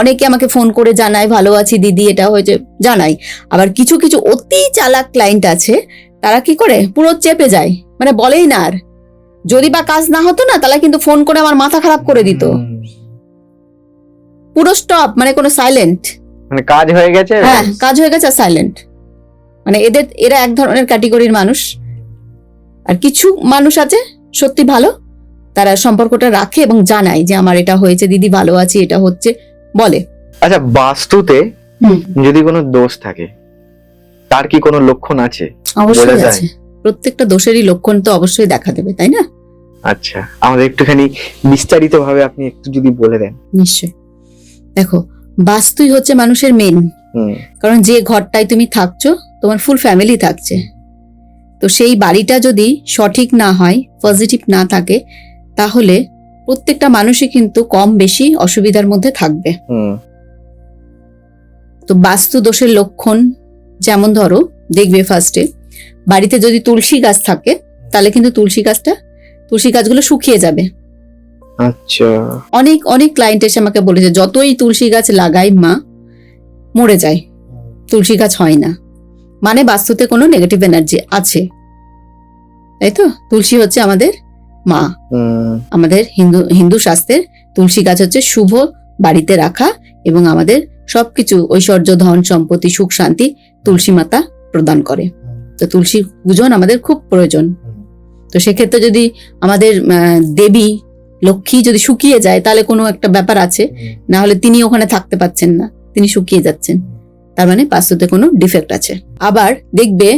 অনেকে আমাকে ফোন করে জানায়, ভালো আছি দিদি, এটা হয়েছে, জানাই। আবার কিছু কিছু অতি চালাক ক্লায়েন্ট আছে, তারা কি করে পুরো চেপে যায়, মানে বলেই না আর। যদি বা কাজ না হতো না, তাহলে কিন্তু ফোন করে আমার মাথা খারাপ করে দিত, পুরো স্টপ, মানে কোনো সাইলেন্ট, মানে কাজ হয়ে গেছে। হ্যাঁ কাজ হয়ে গেছে, সাইলেন্ট। মানে এরা এক ধরনের ক্যাটেগরির মানুষ। আর কিছু মানুষ আছে সত্যি ভালো, তারা সম্পর্কটা রাখে এবং জানায় যে আমার এটা হয়েছে দিদি, ভালো আছি, এটা হচ্ছে, বলে। আচ্ছা, বাস্তুতে যদি কোনো দোষ থাকে, তার কি কোনো লক্ষণ আছে? অবশ্যই বোঝা যায়? আছে, প্রত্যেকটা দোষেরই লক্ষণ তো অবশ্যই দেখা দেবে, তাই না? আচ্ছা, আমাদের একটুখানি বিস্তারিত ভাবে আপনি একটু যদি বলে দেন। নিশ্চয়। দেখো, বাস্তুই হচ্ছে মানুষের মেন, হুম, কারণ যে ঘরটায় তুমি থাকছো, তোমার ফুল ফ্যামিলি থাকছে, তো সেই বাড়িটা যদি সঠিক না হয়, পজিটিভ না থাকে, তাহলে প্রত্যেকটা মানুষই কিন্তু কম বেশি অসুবিধার মধ্যে থাকবে। হুম, তো বাস্তু দোষের লক্ষণ যেমন ধরো, দেখবে ফার্স্টে বাড়িতে যদি তুলসী গাছ থাকে, তাহলে কিন্তু তুলসী গাছগুলো শুকিয়ে যাবে। আচ্ছা, অনেক অনেক ক্লায়েন্ট এসে আমাকে বলেছে, যতই তুলসী গাছ লাগাই মা, মরে যায়, তুলসী গাছ হয় না, মানে বাস্তুতে কোনো নেগেটিভ এনার্জি আছে, তাই তো? তুলসী হচ্ছে আমাদের মা, হুম, আমাদের হিন্দু শাস্ত্রের তুলসী গাছ হচ্ছে শুভ বাড়িতে রাখা, এবং আমাদের সবকিছু ঐশ্বর্য, ধন সম্পত্তি, সুখ শান্তি তুলসী মাতা প্রদান করে। তো তুলসী পূজন আমাদের খুব প্রয়োজন। তো সেক্ষেত্রে যদি আমাদের দেবী লক্ষ্মী যদি শুকিয়ে যায়, তাহলে কোনো একটা ব্যাপার আছে, না হলে তিনি ওখানে থাকতে পাচ্ছেন না, তিনি শুকিয়ে যাচ্ছেন, তার মানে বাস্তুতে কোনো ডিফেক্ট আছে। আবার দেখবে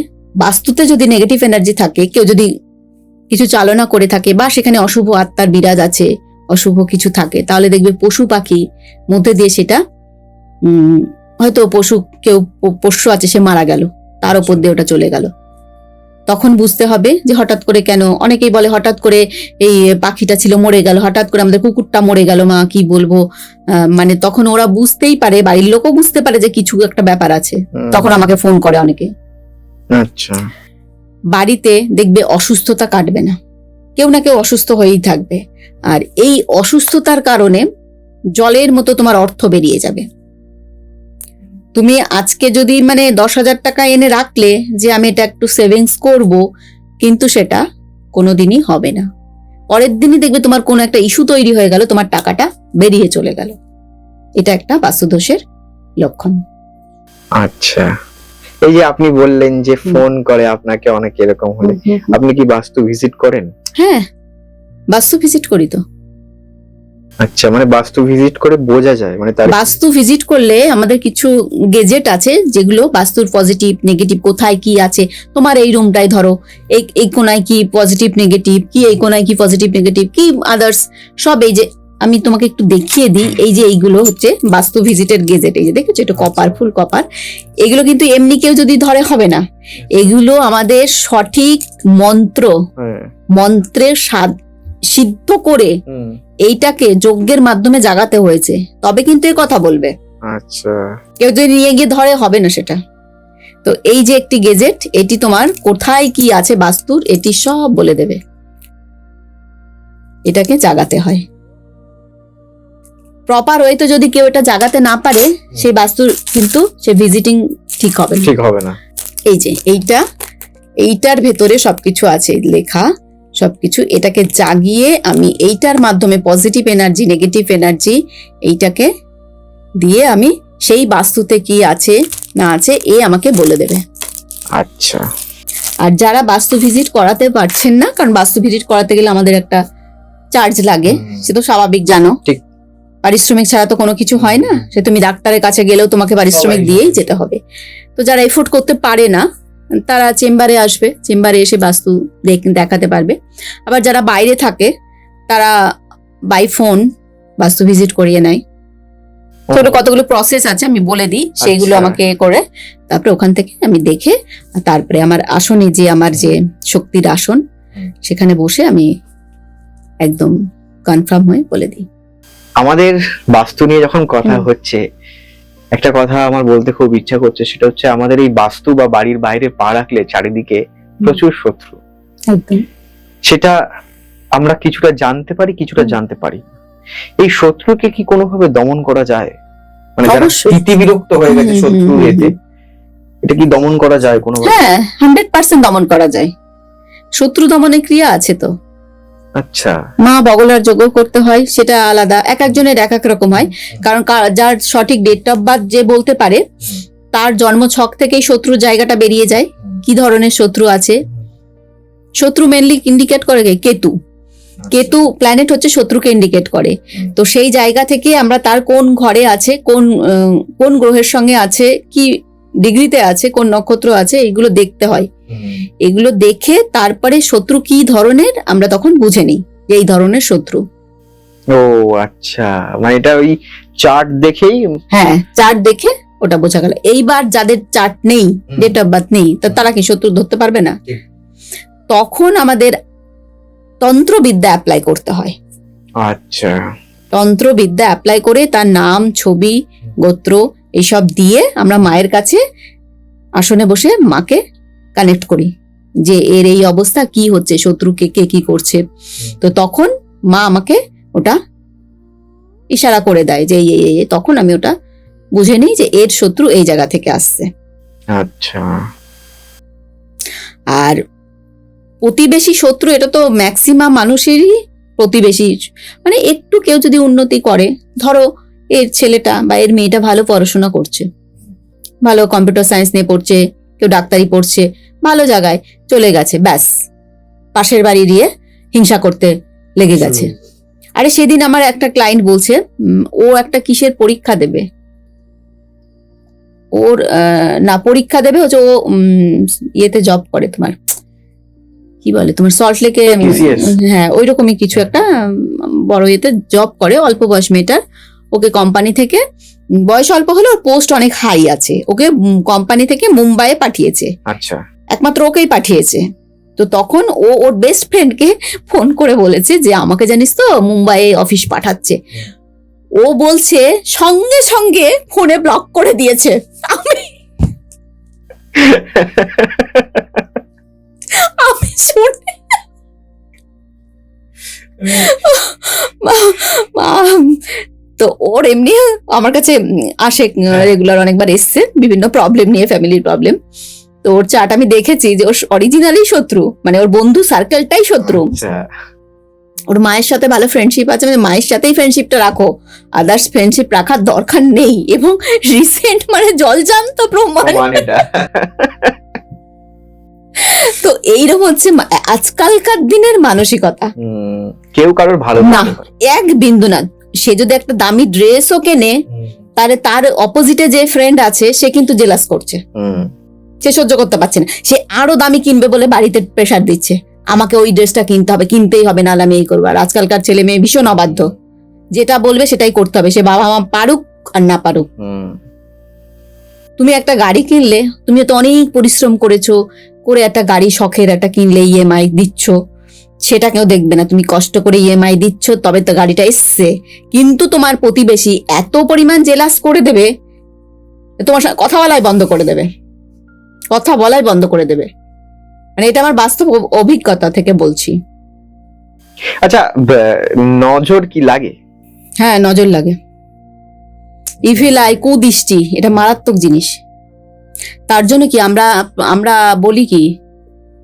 বাস্তুতে যদি নেগেটিভ এনার্জি থাকে, কেউ যদি কিছু চালনা করে থাকে, বা সেখানে অশুভ আত্মার বিরাজ আছে, অশুভ কিছু থাকে, তাহলে দেখবে পশু পাখি মধ্যে দিয়ে সেটা হয়তো কেউ পোষ্য আছে, সে মারা গেল, তার উপর দিয়ে ওটা চলে গেল, তখন বুঝতে হবে যে হঠাৎ করে কেন, অনেকেই বলে হঠাৎ করে এই পাখিটা ছিল মরে গেল, হঠাৎ করে আমাদের কুকুরটা মরে গেল, মা কি বলবো, মানে তখন ওরা বুঝতেই পারে, বাড়ির লোকও বুঝতে পারে যে কিছু একটা ব্যাপার আছে, তখন আমাকে ফোন করে অনেকে। আচ্ছা, বাড়িতে দেখবে অসুস্থতা কাটবে না, কেউ না কেউ অসুস্থ হয়েই থাকবে, আর এই অসুস্থতার কারণে জলের মতো তোমার অর্থ বেরিয়ে যাবে। তুমি আজকে যদি মানে 10,000 টাকা এনে রাখলে যে আমি এটা একটু সেভিংস করব, কিন্তু সেটা কোনোদিনই হবে না। পরের দিনই দেখবে তোমার কোনো একটা ইস্যু তৈরি হয়ে গেল, তোমার টাকাটা বেরিয়ে চলে গেল। এটা একটা বাস্তুদোষের লক্ষণ। আচ্ছা, এই যে আপনি বললেন যে ফোন করে আপনাকে অনেক এরকম হলে, আপনি কি বাস্তু ভিজিট করেন? হ্যাঁ, বাস্তু ভিজিট করি তো। আচ্ছা, মানে বাস্তু ভিজিট করে বোঝা যায়, মানে তার বাস্তু ভিজিট করলে আমাদের কিছু গেজেট আছে, যেগুলো বাস্তুর পজিটিভ নেগেটিভ কোথায় কি আছে, তোমার এই রুমটাই ধরো, এই কোনায় কি পজিটিভ নেগেটিভ, কি এই কোনায় কি পজিটিভ নেগেটিভ, কি আদার্স সব, এই যে আমি তোমাকে একটু দেখিয়ে দিই, এই যে এইগুলো হচ্ছে বাস্তু ভিজিটের গেজেট, এই যে দেখেছো, এটা কপার, ফুল কপার। এগুলো কিন্তু এমনি কেউ যদি ধরে হবে না, এগুলো আমাদের সঠিক মন্ত্রের সিদ্ধ করে এইটাকে যজ্ঞের মাধ্যমে জাগাতে হয়েছে, তবে কিন্তু এ কথা বলবে। আচ্ছা, কেউ যদি নিয়ে গিয়ে ধরে হবে না সেটা। তো এই যে একটি গেজেট, এটি তোমার কোথায় কি আছে বাস্তুর, এটি সব বলে দেবে, এটাকে জাগাতে হয় প্রপার ওয়েতে। যদি কেউ এটা জাগাতে না পারে, সেই বাস্তুর কিন্তু সে ভিজিটিং ঠিক হবে না। এই যে এইটার ভেতরে সবকিছু আছে লেখা, সবকিছু, এটাকে জাগিয়ে আমি এইটার মাধ্যমে পজিটিভ এনার্জি নেগেটিভ এনার্জি এইটাকে দিয়ে আমি সেই বাস্তুতে কি আছে না আছে আমাকে বলে দেবে। আচ্ছা, আর যারা বাস্তু ভিজিট করাতে পারছেন না, কারণ বাস্তু ভিজিট করাতে গেলে আমাদের একটা চার্জ লাগে, সে তো স্বাভাবিক, জানো, ঠিক। পারিশ্রমিক ছাড়া তো কোনো কিছু হয় না, সে তুমি ডাক্তারের কাছে গেলেও তোমাকে পারিশ্রমিক দিয়েই যেতে হবে। তো যারা এফোর্ড করতে পারে না তারা চেম্বারে আসবে, চেম্বারে এসে বাস্তু দেখাতে পারবে। আবার যারা বাইরে থাকে তারা বাই ফোন বাস্তু ভিজিট করিয়ে নেয়। তো কতগুলো প্রসেস আছে আমি বলে দিই, সেইগুলো আমাকে করে তারপরে ওখান থেকে আমি দেখে তারপরে আমার আসনে, যে আমার যে শক্তির আসন, সেখানে বসে আমি একদম কনফার্ম হয়ে বলে দিই। আমাদের বাস্তু নিয়ে যখন কথা হচ্ছে, একটা কথা আমার বলতে খুব ইচ্ছা করছে, সেটা হচ্ছে আমাদের এই বাস্তু বা বাড়ির বাইরে পা রাখলে চারিদিকে প্রচুর শত্রু। একদম। সেটা আমরা কিছুটা জানতে পারি, কিছুটা জানতে পারি। এই শত্রুকে কি কোনোভাবে দমন করা যায়? মানে যারা স্থিতি বিরক্ত হয়ে গেছে শত্রু এতে, এটা কি দমন করা যায় কোনোভাবে? হ্যাঁ, 100% দমন করা যায়। শত্রু দমনের ক্রিয়া আছে তো। আচ্ছা। মা বগলার যোগ্য করতে হয়, সেটা আলাদা, এক একজনের এক এক রকম হয়। কারণ যার সঠিক ডেট অফ বার্থ যে বলতে পারে, তার জন্ম ছক থেকেই শত্রুর জায়গাটা বেরিয়ে যায়, কি ধরনের শত্রু আছে। শত্রু মেনলি ইন্ডিকেট করে কেতু। কেতু প্ল্যানেট হচ্ছে শত্রুকে ইন্ডিকেট করে। তো সেই জায়গা থেকে আমরা তার কোন ঘরে আছে, কোন গ্রহের সঙ্গে আছে, কি ডিগ্রিতে আছে, কোন নক্ষত্র আছে, এইগুলো দেখতে হয়। এগুলো দেখে তারপরে শত্রু কি ধরনের আমরা তখন বুঝে নিই যে এই ধরনের শত্রু। ও আচ্ছা, মানে এটা ওই চার্ট দেখেই? হ্যাঁ, চার্ট দেখে ওটা বোঝা গেল। এইবার যাদের চার্ট নেই, ডেট অফ বার্থ নেই, তারা কি শত্রু ধরতে পারবে না? তখন আমাদের তন্ত্রবিদ্যা অ্যাপ্লাই করতে হয়। আচ্ছা। তন্ত্রবিদ্যা অ্যাপ্লাই করে তার নাম, ছবি, গোত্র এইসব দিয়ে আমরা মায়ের কাছে আসনে বসে মাকে কানেক্ট করি যে এর এই অবস্থা, কি হচ্ছে, শত্রুকে কে কি করছে। তো তখন মা আমাকে ওটা ইশারা করে দেয় যে এই, তখন আমি ওটা বুঝে নিই যে এর শত্রু এই জায়গা থেকে আসছে। আচ্ছা। আর প্রতিবেশী শত্রু, এটা তো ম্যাক্সিমাম মানুষেরই প্রতিবেশী। মানে একটু কেউ যদি উন্নতি করে, ধরো এর ছেলেটা বা এর মেয়েটা ভালো পড়াশোনা করছে, ভালো কম্পিউটার সায়েন্স নিয়ে পড়ছে, কেউ ডাক্তারি পড়ছে, ভালো জায়গায় চলে গেছে, ব্যাস পাশের বাড়ি দিয়ে হিংসা করতে লেগে গেছে। আরে সেদিন আমার একটা ক্লায়েন্ট বলছে ও একটা কিসের পরীক্ষা দেবে, ওর না পরীক্ষা দেবে হচ্ছে, ও ইয়েতে জব করে, তোমার কি বলে, তোমার সল্ট লেকে, হ্যাঁ ওই রকমই কিছু একটা বড় ইয়েতে জব করে, অল্প বয়স মেয়েটার। ওকে কোম্পানি থেকে, বয়স অল্প হলে ওর পোস্ট অনেক হাই আছে, ওকে কোম্পানি থেকে মুম্বাইয়ে পাঠিয়েছে। আচ্ছা। একমাত্র ওকেই পাঠিয়েছে। তো তখন ও ওর বেস্ট ফ্রেন্ডকে ফোন করে বলেছে যে আমাকে জানিস তো মুম্বাইয়ে অফিস পাঠাচ্ছে। ও বলছে সঙ্গে সঙ্গে ফোনে ব্লক করে দিয়েছে। আমি শুনে তো ওর এমনি আমার কাছে আসে রেগুলার, অনেকবার এসছে বিভিন্ন প্রবলেম নিয়ে, ফ্যামিলির প্রবলেম। তো ওর চার্ট আমি দেখেছি যে ওর অরিজিনালি শত্রু, মানে ওর বন্ধু সার্কেলটাই শত্রু। ওর মায়ের সাথে ভালো ফ্রেন্ডশিপ আছে, মানে মায়ের সাথেই ফ্রেন্ডশিপটা রাখো, আদার্স ফ্রেন্ডশিপ রাখার দরকার নেই। এবং রিসেন্ট মানে জলজান্ত প্রমাণ। তো এইরকম হচ্ছে আজকালকার দিনের মানসিকতা। কেউ কারোর ভালো না, এক বিন্দু না। সে যদি একটা দামি ড্রেসও কেনে, তাহলে তার অপোজিটে যে ফ্রেন্ড আছে সে কিন্তু জেলাস করছে, সে সহ্য করতে পারছে না, সে আরো দামি কিনবে বলে বাড়িতে প্রেসার দিচ্ছে, আমাকে ওই ড্রেসটা কিনতে হবে, কিনতেই হবে, নাহলে আমি এই করবো। আর আজকালকার ছেলে মেয়ে ভীষণ অবাধ্য, যেটা বলবে সেটাই করতে হবে, সে বাবা মা পারুক আর না পারুক। তুমি একটা গাড়ি কিনলে, তুমি তো অনেক পরিশ্রম করেছো, করে একটা গাড়ি শখের একটা কিনলে, ইএমআই দিচ্ছ, সেটা কেউ দেখবে না, তুমি কষ্ট করে ইএমআই দিচ্ছ তবে তো গাড়িটা এসছে। কিন্তু তোমার প্রতিবেশী এত পরিমাণ জেলাস করে দেবে, তোমার সাথে কথা বলাই বন্ধ করে দেবে, কথা বলাই বন্ধ করে দেবে। মানে এটা আমার বাস্তব অভিজ্ঞতা থেকে বলছি। আচ্ছা, নজর কি লাগে? হ্যাঁ, নজর লাগে, ইভিল আই, কুদৃষ্টি, এটা মারাত্মক জিনিস। তার জন্য কি আমরা বলি কি,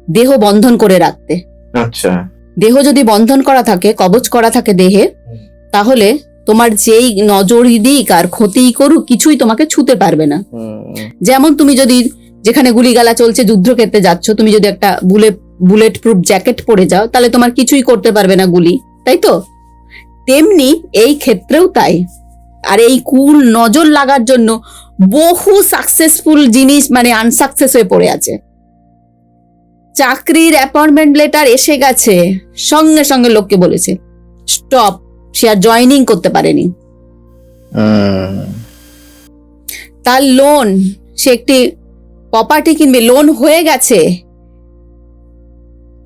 দেহ বন্ধন করে রাখতে। আচ্ছা। দেহ যদি বন্ধন করা থাকে, কবচ করা থাকে দেহে, তাহলে তোমার যেই নজরই দিক আর ক্ষতি করুক, কিছুই তোমাকে ছুতে পারবে না। যেমন তুমি যদি যেখানে গুলিগালা চলছে, যুদ্ধক্ষেত্রে যাচ্ছ, তুমি যদি একটা বুলেট প্রুফ জ্যাকেট পরে যাও তাহলে তোমার কিছুই করতে পারবে না গুলি, তাই তো? তেমনি এই ক্ষেত্রেও তাই। আর এই কুল নজর লাগার জন্য বহু সাকসেসফুল জিনিস মানে আনসাকসেস হয়ে পড়ে আছে। চাকরির অ্যাপয়েন্টমেন্ট লেটার এসে গেছে, সঙ্গে সঙ্গে লোককে বলেছে স্টপ, সে আর জয়েনিং করতে পারেনি। তার লোন, সে একটি প্রপার্টি কিনবে, লোন হয়ে গেছে,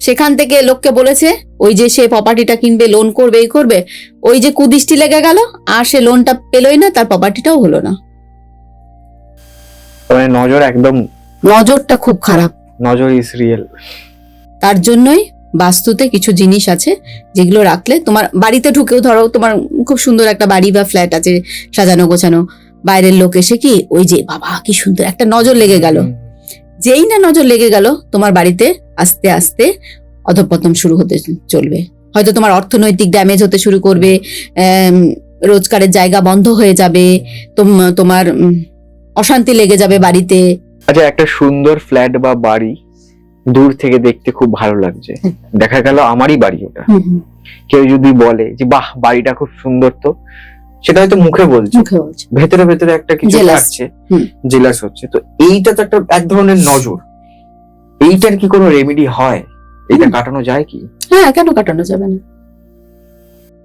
সেখান থেকে লোককে বলেছে ওই যে সে প্রপার্টিটা কিনবে, লোন করবে, এই করবে, ওই যে কুদৃষ্টি লেগে গেল, আর সে লোনটা পেলই না, তার প্রপার্টিটাও হলো না। মানে নজর একদম, নজরটা খুব খারাপ। নজর ইজ রিয়েল। তার জন্যই বাস্তুতে কিছু জিনিস আছে যেগুলো রাখলে, তোমার বাড়িতে ঢুকেও ধরো তোমার খুব সুন্দর একটা বাড়ি বা ফ্ল্যাট আছে সাজানো গোছানো, বাইরের লোক এসে কি ওই যে বাবা কি সুন্দর, একটা নজর লেগে গেল, যেই না নজর লেগে গেল তোমার বাড়িতে আস্তে আস্তে অধঃপতন শুরু হতে চলবে। হয়তো তোমার অর্থনৈতিক ড্যামেজ হতে শুরু করবে, রোজগারের জায়গা বন্ধ হয়ে যাবে, তোমার অশান্তি লেগে যাবে বাড়িতে। আচ্ছা, একটা সুন্দর ফ্ল্যাট বা বাড়ি দূর থেকে দেখতে খুব ভালো লাগছে, দেখা গেল আমারই বাড়ি ওটা, কেউ যদি বলে যে বাহ বাড়িটা খুব সুন্দর, তো সেটা হয়তো মুখে বলছে, ভেতরে ভেতরে একটা কিছু থাকছে, জেলাস হচ্ছে। তো এইটা তো একটা এক ধরনের নজর, এইটার কি কোনো রেমেডি হয়? এটা কাটানো যায় কি? হ্যাঁ, কেন কাটানো যাবে না?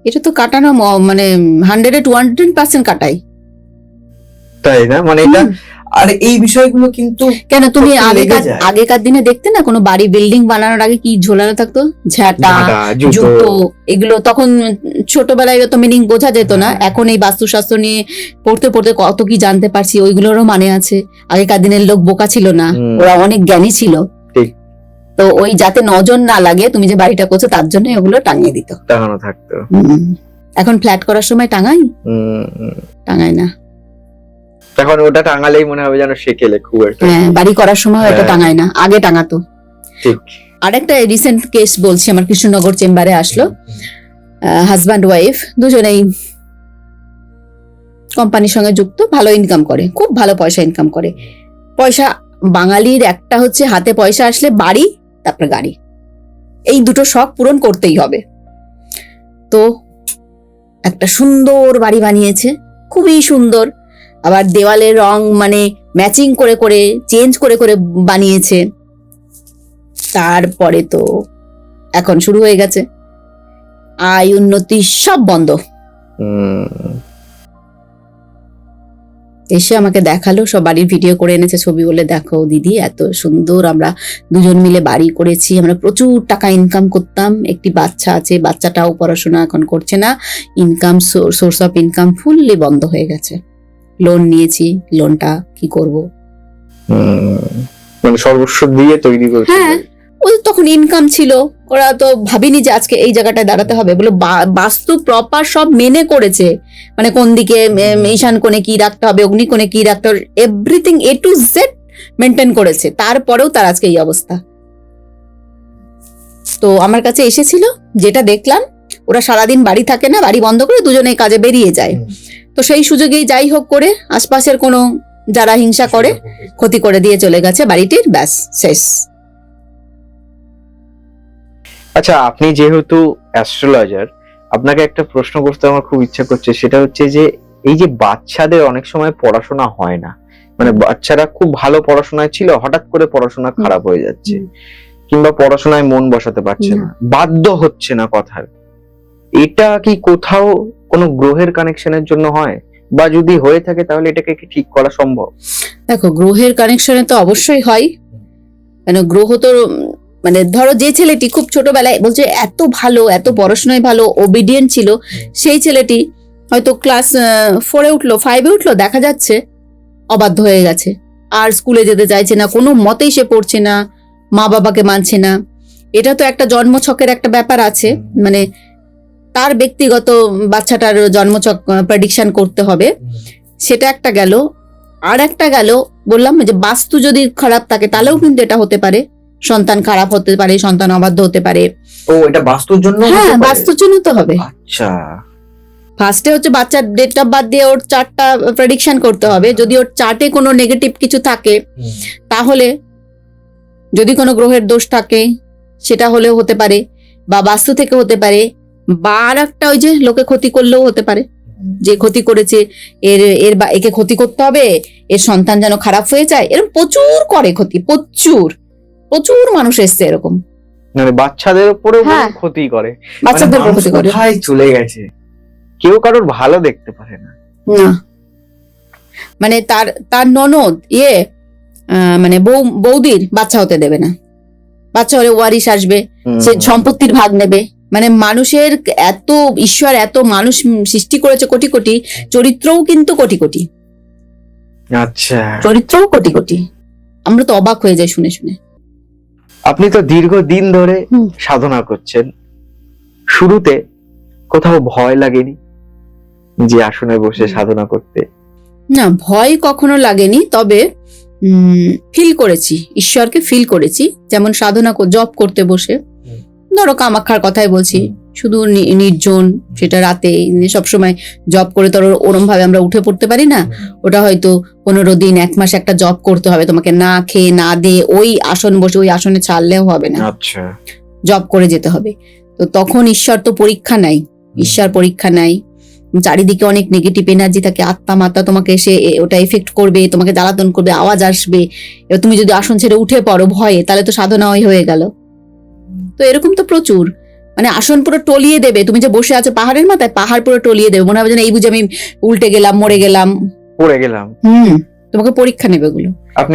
এটা তো কাটানো মানে 100% কাটাই, তাই না? মানে এটা, আর এই বিষয়গুলো কিন্তু কেন তুমি আগেকার দিনে দেখতে না, কোনো বাড়ি বিল্ডিং বানানোর আগে কি ঝোলানো থাকতো? ঝাঁটা, জুতো, এগুলো তখন ছোটবেলায় তো মিনিং বোঝা যেত না। এখন এই বাস্তুশাস্ত্র নিয়ে পড়তে পড়তে কত কি জানতে পারছি, ওইগুলোরও মানে আছে। আগেকার দিনের লোক বোকা ছিল না, ওরা অনেক জ্ঞানী ছিল। তো ওই যাতে নজর না লাগে তুমি যে বাড়িটা করছো, তার জন্য ওগুলো টাঙিয়ে দিত, টাঙানো থাকতো। এখন ফ্ল্যাট করার সময় টাঙায় না, এখন ওটা টাঙালেই মনে হবে যেন সেকেলে খুব একটা। হ্যাঁ, বাড়ি করার সময় ওটা টাঙায় না, আগে টাঙাতো। ঠিক। আরেকটা রিসেন্ট কেস বলছি, আমার কৃষ্ণনগর চেম্বারে আসলো, হাজব্যান্ড ওয়াইফ দুজনেই কোম্পানির সঙ্গে যুক্ত, ভালো ইনকাম করে, খুব ভালো পয়সা ইনকাম করে। পয়সা, বাঙালির একটা হচ্ছে হাতে পয়সা আসলে বাড়ি, তারপরে গাড়ি, এই দুটো শখ পূরণ করতেই হবে। তো একটা সুন্দর বাড়ি বানিয়েছে, খুবই সুন্দর, আবার দেওয়ালের রং মানে ম্যাচিং করে করে চেঞ্জ করে করে বানিয়েছে। তারপরে তো এখন শুরু হয়ে গেছে আয় উন্নতি সব বন্ধ। এসে আমাকে দেখালো, সব বাড়ির ভিডিও করে এনেছে, ছবি বলে দেখো দিদি এত সুন্দর আমরা দুজন মিলে বাড়ি করেছি, আমরা প্রচুর টাকা ইনকাম করতাম, একটি বাচ্চা আছে, বাচ্চাটাও পড়াশোনা এখন করছে না, income source of income fully বন্ধ হয়ে গেছে, লোন নিয়েছি, লোনটা কি করব? মানে সর্বস্ব দিয়ে তৈরি করেছে। হ্যাঁ, ওই তখন ইনকাম ছিল, ওরা তো ভাবিনি যে আজকে এই জায়গাটায় দাঁড়াতে হবে বলে, বাস্তু প্রপার সব মেনে করেছে, মানে কোন দিকে ঈশান কোণে কি রাখতে হবে, অগ্নি কোণে কি রাখতে হবে, everything A to Z maintain করেছে, তারপরেও তার আজকে এই অবস্থা। তো আমার কাছে এসেছিল, যেটা দেখলাম, ওরা সারাদিন বাড়ি থাকে না, বাড়ি বন্ধ করে দুজনে কাজে বেরিয়ে যায়। তো সেই সুযোগেই যাই হোক করে আশপাশের কোনো যারা হিংসা করে ক্ষতি করে দিয়ে চলে গেছে বাড়িটির, ব্যাস শেষ। আচ্ছা, আপনি যেহেতু অ্যাস্ট্রোলজার, আপনাকে একটা প্রশ্ন করতে আমার খুব ইচ্ছা করছে, সেটা হচ্ছে যে এই যে বাচ্চাদের অনেক সময় পড়াশোনা হয় না, মানে বাচ্চারা খুব ভালো পড়াশোনায় ছিল, হঠাৎ করে পড়াশোনা খারাপ হয়ে যাচ্ছে, কিংবা পড়াশোনায় মন বসাতে পারছে না, বাধ্য হচ্ছে না কথার, এটা কি কোথাও কোনো গ্রহের কানেকশনের জন্য হয়? বা যদি হয়ে থাকে তাহলে এটাকে কি ঠিক করা সম্ভব? দেখো, গ্রহের কানেকশনে তো অবশ্যই হয়, মানে গ্রহ তো মানে ধরো যে ছেলেটি খুব ছোটবেলায় বলছে এত ভালো, এত পড়াশোনায় ভালো, ওবিডিয়েন্ট ছিল, সেই ছেলেটি হয়তো ক্লাস 4-এ উঠলো, 5-এ উঠলো, দেখা যাচ্ছে অবাধ্য হয়ে গেছে, আর স্কুলে যেতে চাইছে না, কোনো মতেই সে পড়ছে না, মা বাবাকে মানছে না। এটা তো একটা জন্মছকের একটা ব্যাপার আছে, মানে তার ব্যক্তিগত বাচ্চাটার জন্মছক প্রেডিকশন করতে হবে, সেটা একটা গেল। আর একটা গেল, বললাম যে বাস্তু যদি খারাপ থাকে তাহলেও কিন্তু এটা হতে পারে, সন্তান খারাপ হতে পারে, সন্তান অবাধ্য হতে পারে। ও, এটা বাস্তুর জন্য? হ্যাঁ, বাস্তুর জন্য তো হবে। আচ্ছা, ফার্স্টে হচ্ছে বাচ্চার ডেট অফ বার্থ দিয়ে ওর চার্টটা প্রেডিকশন করতে হবে। যদি ওর চার্টে কোনো নেগেটিভ কিছু থাকে তাহলে, যদি কোনো গ্রহের দোষ থাকে সেটা হলেও হতে পারে, বা বাস্তু থেকে হতে পারে, বা আর একটা ওই যে লোকে ক্ষতি করলেও হতে পারে, যে ক্ষতি করেছে এর বা একে ক্ষতি করতে হবে, এর সন্তান যেন খারাপ হয়ে যায়, এরকম প্রচুর করে ক্ষতি, প্রচুর প্রচুর মানুষ এসছে এরকম। মানে বাচ্চাদের উপরেও হ্যাঁ। ক্ষতি করে, বাচ্চাদের মানে ক্ষতি করে কোথায় চলে গেছে, কেউ কারোর ভালো দেখতে পারে না। না, মানে তার ননদ মানে বৌদির বাচ্চা হতে দেবে না, বাচ্চা হলে ওয়ারিশ আসবে, সে সম্পত্তির ভাগ নেবে। মানে মানুষের এত, ঈশ্বর এত মানুষ সৃষ্টি করেছে কোটি কোটি, চরিত্রও কিন্তু কোটি কোটি, আচ্ছা, চরিত্রও কোটি কোটি। আমরা তো অবাক হয়ে যাই শুনে শুনে। আপনি তো দীর্ঘদিন ধরে সাধনা করছেন, শুরুতে কোথাও ভয় লাগেনি যে আসনে বসে সাধনা করতে? না, ভয় কখনো লাগেনি, তবে ফিল করেছি, ঈশ্বরকে ফিল করেছি। যেমন সাধনা জপ করতে বসে, ধরো কামাখ্যার কথাই বলছি, শুধু নির্জন, সেটা রাতে, সবসময় জপ করে তো ওরম ভাবে আমরা উঠে পড়তে পারি না। ওটা হয়তো 15 দিন 1 মাস একটা জপ করতে হবে, তোমাকে না খেয়ে না দিয়ে ওই আসন বসে, ওই আসনে ছাড়লেও হবে না, আচ্ছা, জপ করে যেতে হবে। তো তখন ঈশ্বর তো পরীক্ষা নাই, ঈশ্বর পরীক্ষা নাই, চারিদিকে অনেক নেগেটিভ এনার্জি থাকে, আত্মা মাত্রা তোমাকে এসে ওটা এফেক্ট করবে, তোমাকে জ্বালাতন করবে, আওয়াজ আসবে। এবার তুমি যদি আসন ছেড়ে উঠে পড়ো ভয়ে, তাহলে তো সাধনা হয়ে গেল। তো এরকম তো প্রচুর, মানে আসন পুরো টলিয়ে দেবে, তুমি যে বসে আছো পাহাড়ের মাথায়, পাহাড় পুরো টলিয়ে দেবে, মনে হবে যেন এই বুঝে আমি উল্টে গেলাম, মরে গেলাম, পড়ে গেলাম। তোমাকে পরীক্ষা নেবে এগুলো। আপনি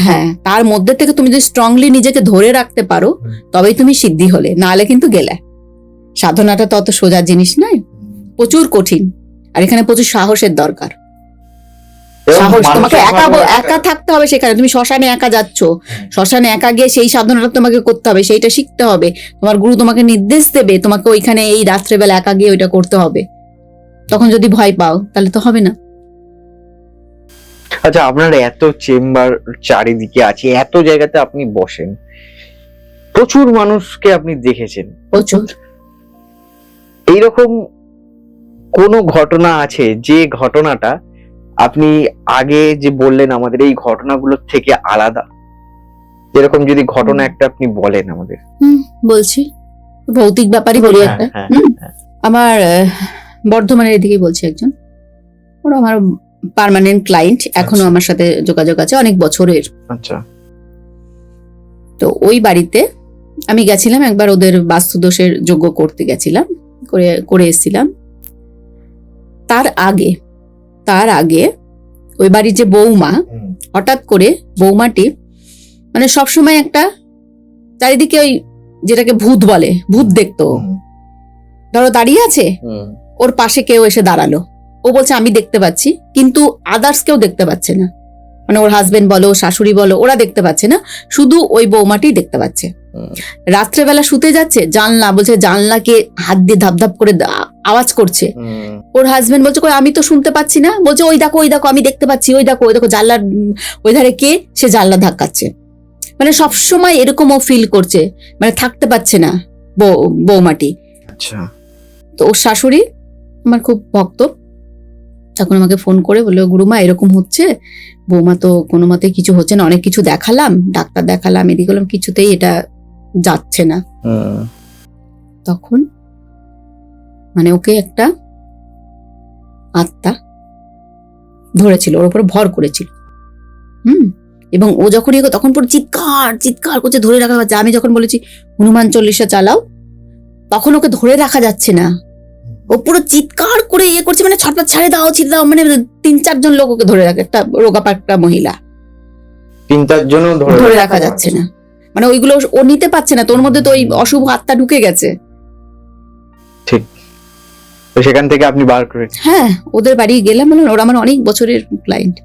হ্যাঁ, তার মধ্যে থেকে তুমি যদি স্ট্রংলি নিজেকে ধরে রাখতে পারো, তবেই তুমি সিদ্ধি হলে, নাহলে কিন্তু গেলে। সাধনাটা তো অত সোজা জিনিস নয়, প্রচুর কঠিন, আর এখানে প্রচুর সাহসের দরকার। সাহস, তোমাকে একা থাকতে হবে সেখানে। তুমি শ্মশানে একা যাচ্ছ, শ্মশানে একা গিয়ে সেই সাধনাটা তোমাকে করতে হবে, সেইটা শিখতে হবে, তোমার গুরু তোমাকে নির্দেশ দেবে, তোমাকে ওইখানে এই রাত্রেবেলা একা গিয়ে ওইটা করতে হবে। তখন যদি ভয় পাও তাহলে তো হবে না। আচ্ছা, আপনার এত চেম্বার চারিদিকে আছে, এত জায়গাতে আপনি বসেন, প্রচুর মানুষকে আপনি দেখেছেন, প্রচুর। এইরকম কোন ঘটনা আছে যে ঘটনাটা আপনি আগে যে বললেন আমাদের এই ঘটনাগুলোর থেকে আলাদা? যেরকম যদি ঘটনা একটা আপনি বলেন আমাদের। বলছি, ভৌতিক ব্যাপারই বলি একটা। আমার বর্ধমানের এদিকে বলছি, একজন, ওরা আমার পার্মানেন্ট ক্লায়েন্ট, এখনো আমার সাথে যোগাযোগ আছে অনেক বছরের। আচ্ছা। তো ওই বাড়িতে আমি গেছিলাম একবার, ওদের বাস্তু দোষের যজ্ঞ করতে গেছিলাম, করে এসেছিলাম। তার আগে ওই বাড়ির যে বৌমা, হঠাৎ করে বৌমাটি মানে সবসময় একটা চারিদিকে ওই যেটাকে ভূত বলে, ভূত দেখতো। ধরো দাঁড়িয়ে আছে, ওর পাশে কেউ এসে দাঁড়ালো, ও বলছে আমি দেখতে পাচ্ছি, কিন্তু আদার্স কেউ দেখতে পাচ্ছে না, মানে ওর হাজবেন্ড বলো, শাশুড়ি বলো, ওরা দেখতে পাচ্ছে না, শুধু ওই বৌমাটি দেখতে পাচ্ছে। রাত্রেবেলা শুতে যাচ্ছে, জানলা বলছে, জানলাকে হাত দিয়ে ধাপ করে আওয়াজ করছে। ওর হাজবেন্ড বলছে কই, আমি তো শুনতে পাচ্ছি না, বলছে ওই দেখো আমি দেখতে পাচ্ছি, ওই দেখো জানলার ওই ধারে কে, সে জানলা ধাক্কাচ্ছে। মানে সবসময় এরকম ও ফিল করছে, মানে থাকতে পারছে না বৌমাটি। আচ্ছা। তো ওর শাশুড়ি আমার খুব ভক্ত, তখন আমাকে ফোন করে বললো, গুরুমা এরকম হচ্ছে, বৌমা তো কোনো মতে কিছু হচ্ছে না, অনেক কিছু দেখালাম, ডাক্তার দেখালাম, এদিকে বললাম, কিছুতেই এটা যাচ্ছে না। তখন মানে ওকে একটা আত্মা ধরেছিল, ওর উপর ভর করেছিল। এবং ও যখনই তখন পুরো চিৎকার করছে, ধরে রাখা যাচ্ছে। আমি যখন বলেছি হনুমান চল্লিশা চালাও, তখন ওকে ধরে রাখা যাচ্ছে না, ও পুরো চিৎকার করে করছে, মানে ছটপট ছেড়ে দাও, মানে 3-4 জন লোক ওকে ধরে রাখে, একটা রোগাপাক্কা মহিলা, 3-4 জন ধরে রাখা যাচ্ছে না, মানে ওইগুলো ও নিতে পারছে না, তোর মধ্যে তো ওই অশুভ আত্মা ঢুকে গেছে। ঠিক, তো সেখান থেকে আপনি বার করে? হ্যাঁ, ওদের বাড়ি গেলাম, মানে ওরা আমার অনেক বছরের ক্লায়েন্ট,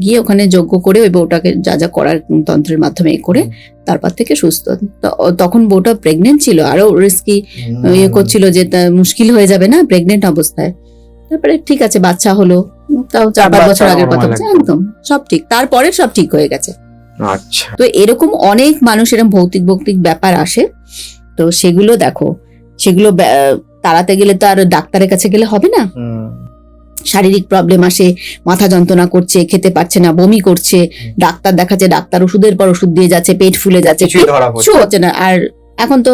গিয়ে ওখানে যজ্ঞ করে ওই বউটাকে যা করার তন্ত্রের মাধ্যমে করে তারপর থেকে সুস্থ। তখন বউটা প্রেগনেন্ট ছিল, আরো রিস্কি করছিল যে মুশকিল হয়ে যাবে না প্রেগনেন্ট অবস্থায়। তারপরে ঠিক আছে, বাচ্চা হলো, তাও 4-5 বছর আগের কথা, একদম সব ঠিক, তারপরে সব ঠিক হয়ে গেছে। আচ্ছা। তো এরকম অনেক মানুষ এরকম ভৌতিক ব্যাপার আসে, তো সেগুলো দেখো, সেগুলো তাড়াতে গেলে তো আর ডাক্তারের কাছে গেলে হবে না। শারীরিক প্রবলেম আসে, মাথা যন্ত্রণা করছে, খেতে পারছে না, বমি করছে, ডাক্তার দেখাচ্ছে, ডাক্তার ওষুধের পর ওষুধ দিয়ে যাচ্ছে, পেট ফুলে যাচ্ছে, কিছু হচ্ছে না। আর এখন তো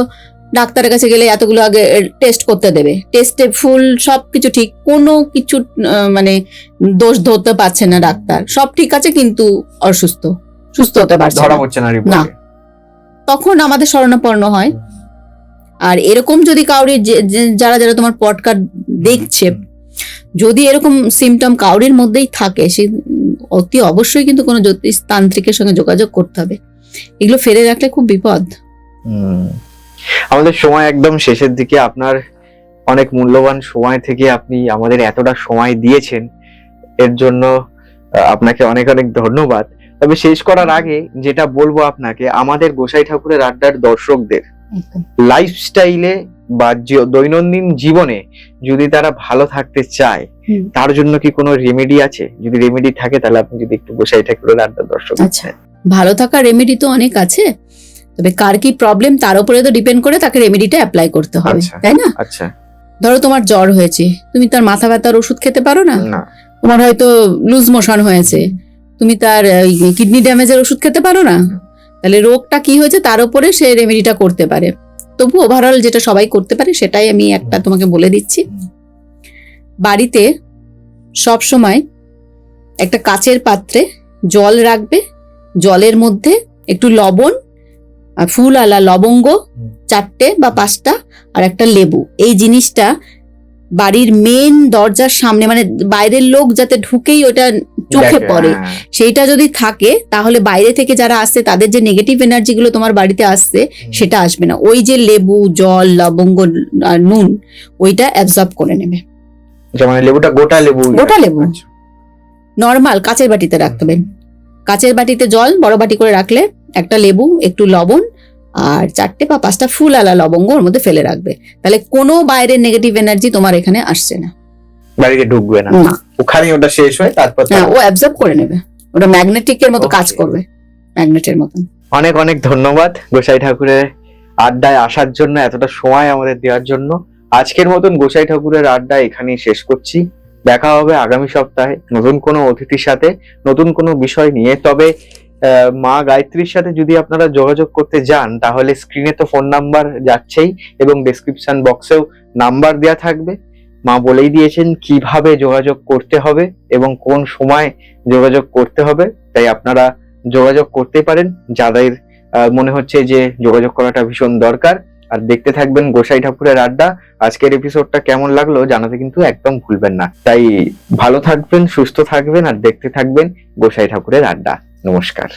ডাক্তারের কাছে গেলে এতগুলো আগে টেস্ট করতে দেবে, টেস্টে ফুল সবকিছু ঠিক, কোনো কিছু মানে দোষ ধরতে পারছে না ডাক্তার, সব ঠিক আছে কিন্তু সুস্থ হতে পারছে না। তখন আমাদের শরণাপন্ন হয়। আর এরকম যদি কাউরির যারা যারা তোমার পডকাস্ট দেখছে, যদি এরকম সিমটম কাউরির মধ্যেই থাকে, সে অতি অবশ্যই কিন্তু কোনো জ্যোতিষ তান্ত্রিকের সঙ্গে যোগাযোগ করতে হবে। এগুলো ফেলে রাখলে খুব বিপদ। আমাদের সময় একদম শেষের দিকে, আপনার অনেক মূল্যবান সময় থেকে আপনি আমাদের এতটা সময় দিয়েছেন, এর জন্য আপনাকে অনেক অনেক ধন্যবাদ। তবে শেষ করার আগে যেটা বলবো আপনাকে, আমাদের গোসাই ঠাকুরের আড্ডার দর্শকদের লাইফস্টাইলে বা দৈনন্দিন জীবনে যদি তারা ভালো থাকতে চায়, তার জন্য কি কোনো রেমেডি আছে? যদি রেমেডি থাকে তাহলে আপনি যদি একটু গোসাই ঠাকুরের আড্ডার দর্শক। আচ্ছা, ভালো থাকার রেমেডি তো অনেক আছে, তবে কার কি প্রবলেম তার উপরে তো ডিপেন্ড করে তাকে রেমেডিটা অ্যাপ্লাই করতে হবে, তাই না? আচ্ছা, ধরো তোমার জ্বর হয়েছে, তুমি তার মাথা ব্যথার ওষুধ খেতে পারো না। তোমার হয়তো লুজ মোশন হয়েছে, তুমি তার কিডনি ড্যামেজের ওষুধ খেতে পারো না। তাহলে রোগটা কি হয়েছে তার উপরে সে রেমেডিটা করতে পারে। তবু ওভারঅল যেটা সবাই করতে পারে সেটাই আমি একটা তোমাকে বলে দিচ্ছি। বাড়িতে সব সময় একটা কাচের পাত্রে জল রাখবে, জলের মধ্যে একটু লবণ আর ফুল আলা লবঙ্গ 4টে বা 5টা আর একটা লেবু, এই জিনিসটা বাড়ির মেন দরজার সামনে, মানে বাইরের লোক যাতে ঢুকেই ওটা চোখে পড়ে, সেইটা যদি থাকে তাহলে বাইরে থেকে যারা আসছে তাদের যে নেগেটিভ এনার্জি গুলো তোমার বাড়িতে আসছে সেটা আসবে না। ওই যে লেবু, জল, লবঙ্গ আর নুন, ওইটা অ্যাবজর্ব করে নেবে। মানে লেবুটা গোটা লেবু নর্মাল কাচের বাটিতে রাখতে হবে। কাচের বাটিতে জল বড় বাটি করে রাখলে একটা লেবু, একটু লবণ আর 4টে বা 5টা ফুল আলা লবঙ্গ ওর মধ্যে ফেলে রাখবে। তাহলে কোনো বাইরের নেগেটিভ এনার্জি তোমার এখানে আসছে না, বাড়িতে ঢুকবে না। ওখানে ওটা শেষ হয়, তারপর ও অ্যাবজর্ব করে নেবে, ওটা ম্যাগনেটিকের মতো কাজ করবে, ম্যাগনেটের মতন। অনেক অনেক ধন্যবাদ গোসাই ঠাকুরের আড্ডায় আসার জন্য, এতটা সময় আমাদের দেওয়ার জন্য। আজকের মতন গোসাই ঠাকুরের আড্ডা এখানেই শেষ করছি। দেখা হবে আগামী সপ্তাহে নতুন কোনো অতিথির সাথে, নতুন কোনো বিষয় নিয়ে। তবে মা গায়ত্রীর সাথে যদি আপনারা যোগাযোগ করতে যান তাহলে স্ক্রিনে তো ফোন নাম্বার যাচ্ছেই এবং ডেসক্রিপশন বক্সেও নাম্বার দেওয়া থাকবে। মা বলেই দিয়েছেন কিভাবে যোগাযোগ করতে হবে এবং কোন সময় যোগাযোগ করতে হবে, তাই আপনারা যোগাযোগ করতে পারেন যাদের মনে হচ্ছে যে যোগাযোগ করাটা ভীষণ দরকার। আর দেখতে থাকবেন গোসাই ঠাকুরের আড্ডা। আজকের এপিসোডটা কেমন লাগলো জানাতে কিন্তু একদম ভুলবেন না। তাই ভালো থাকবেন, সুস্থ থাকবেন আর দেখতে থাকবেন গোসাই ঠাকুরের আড্ডা। নমস্কার।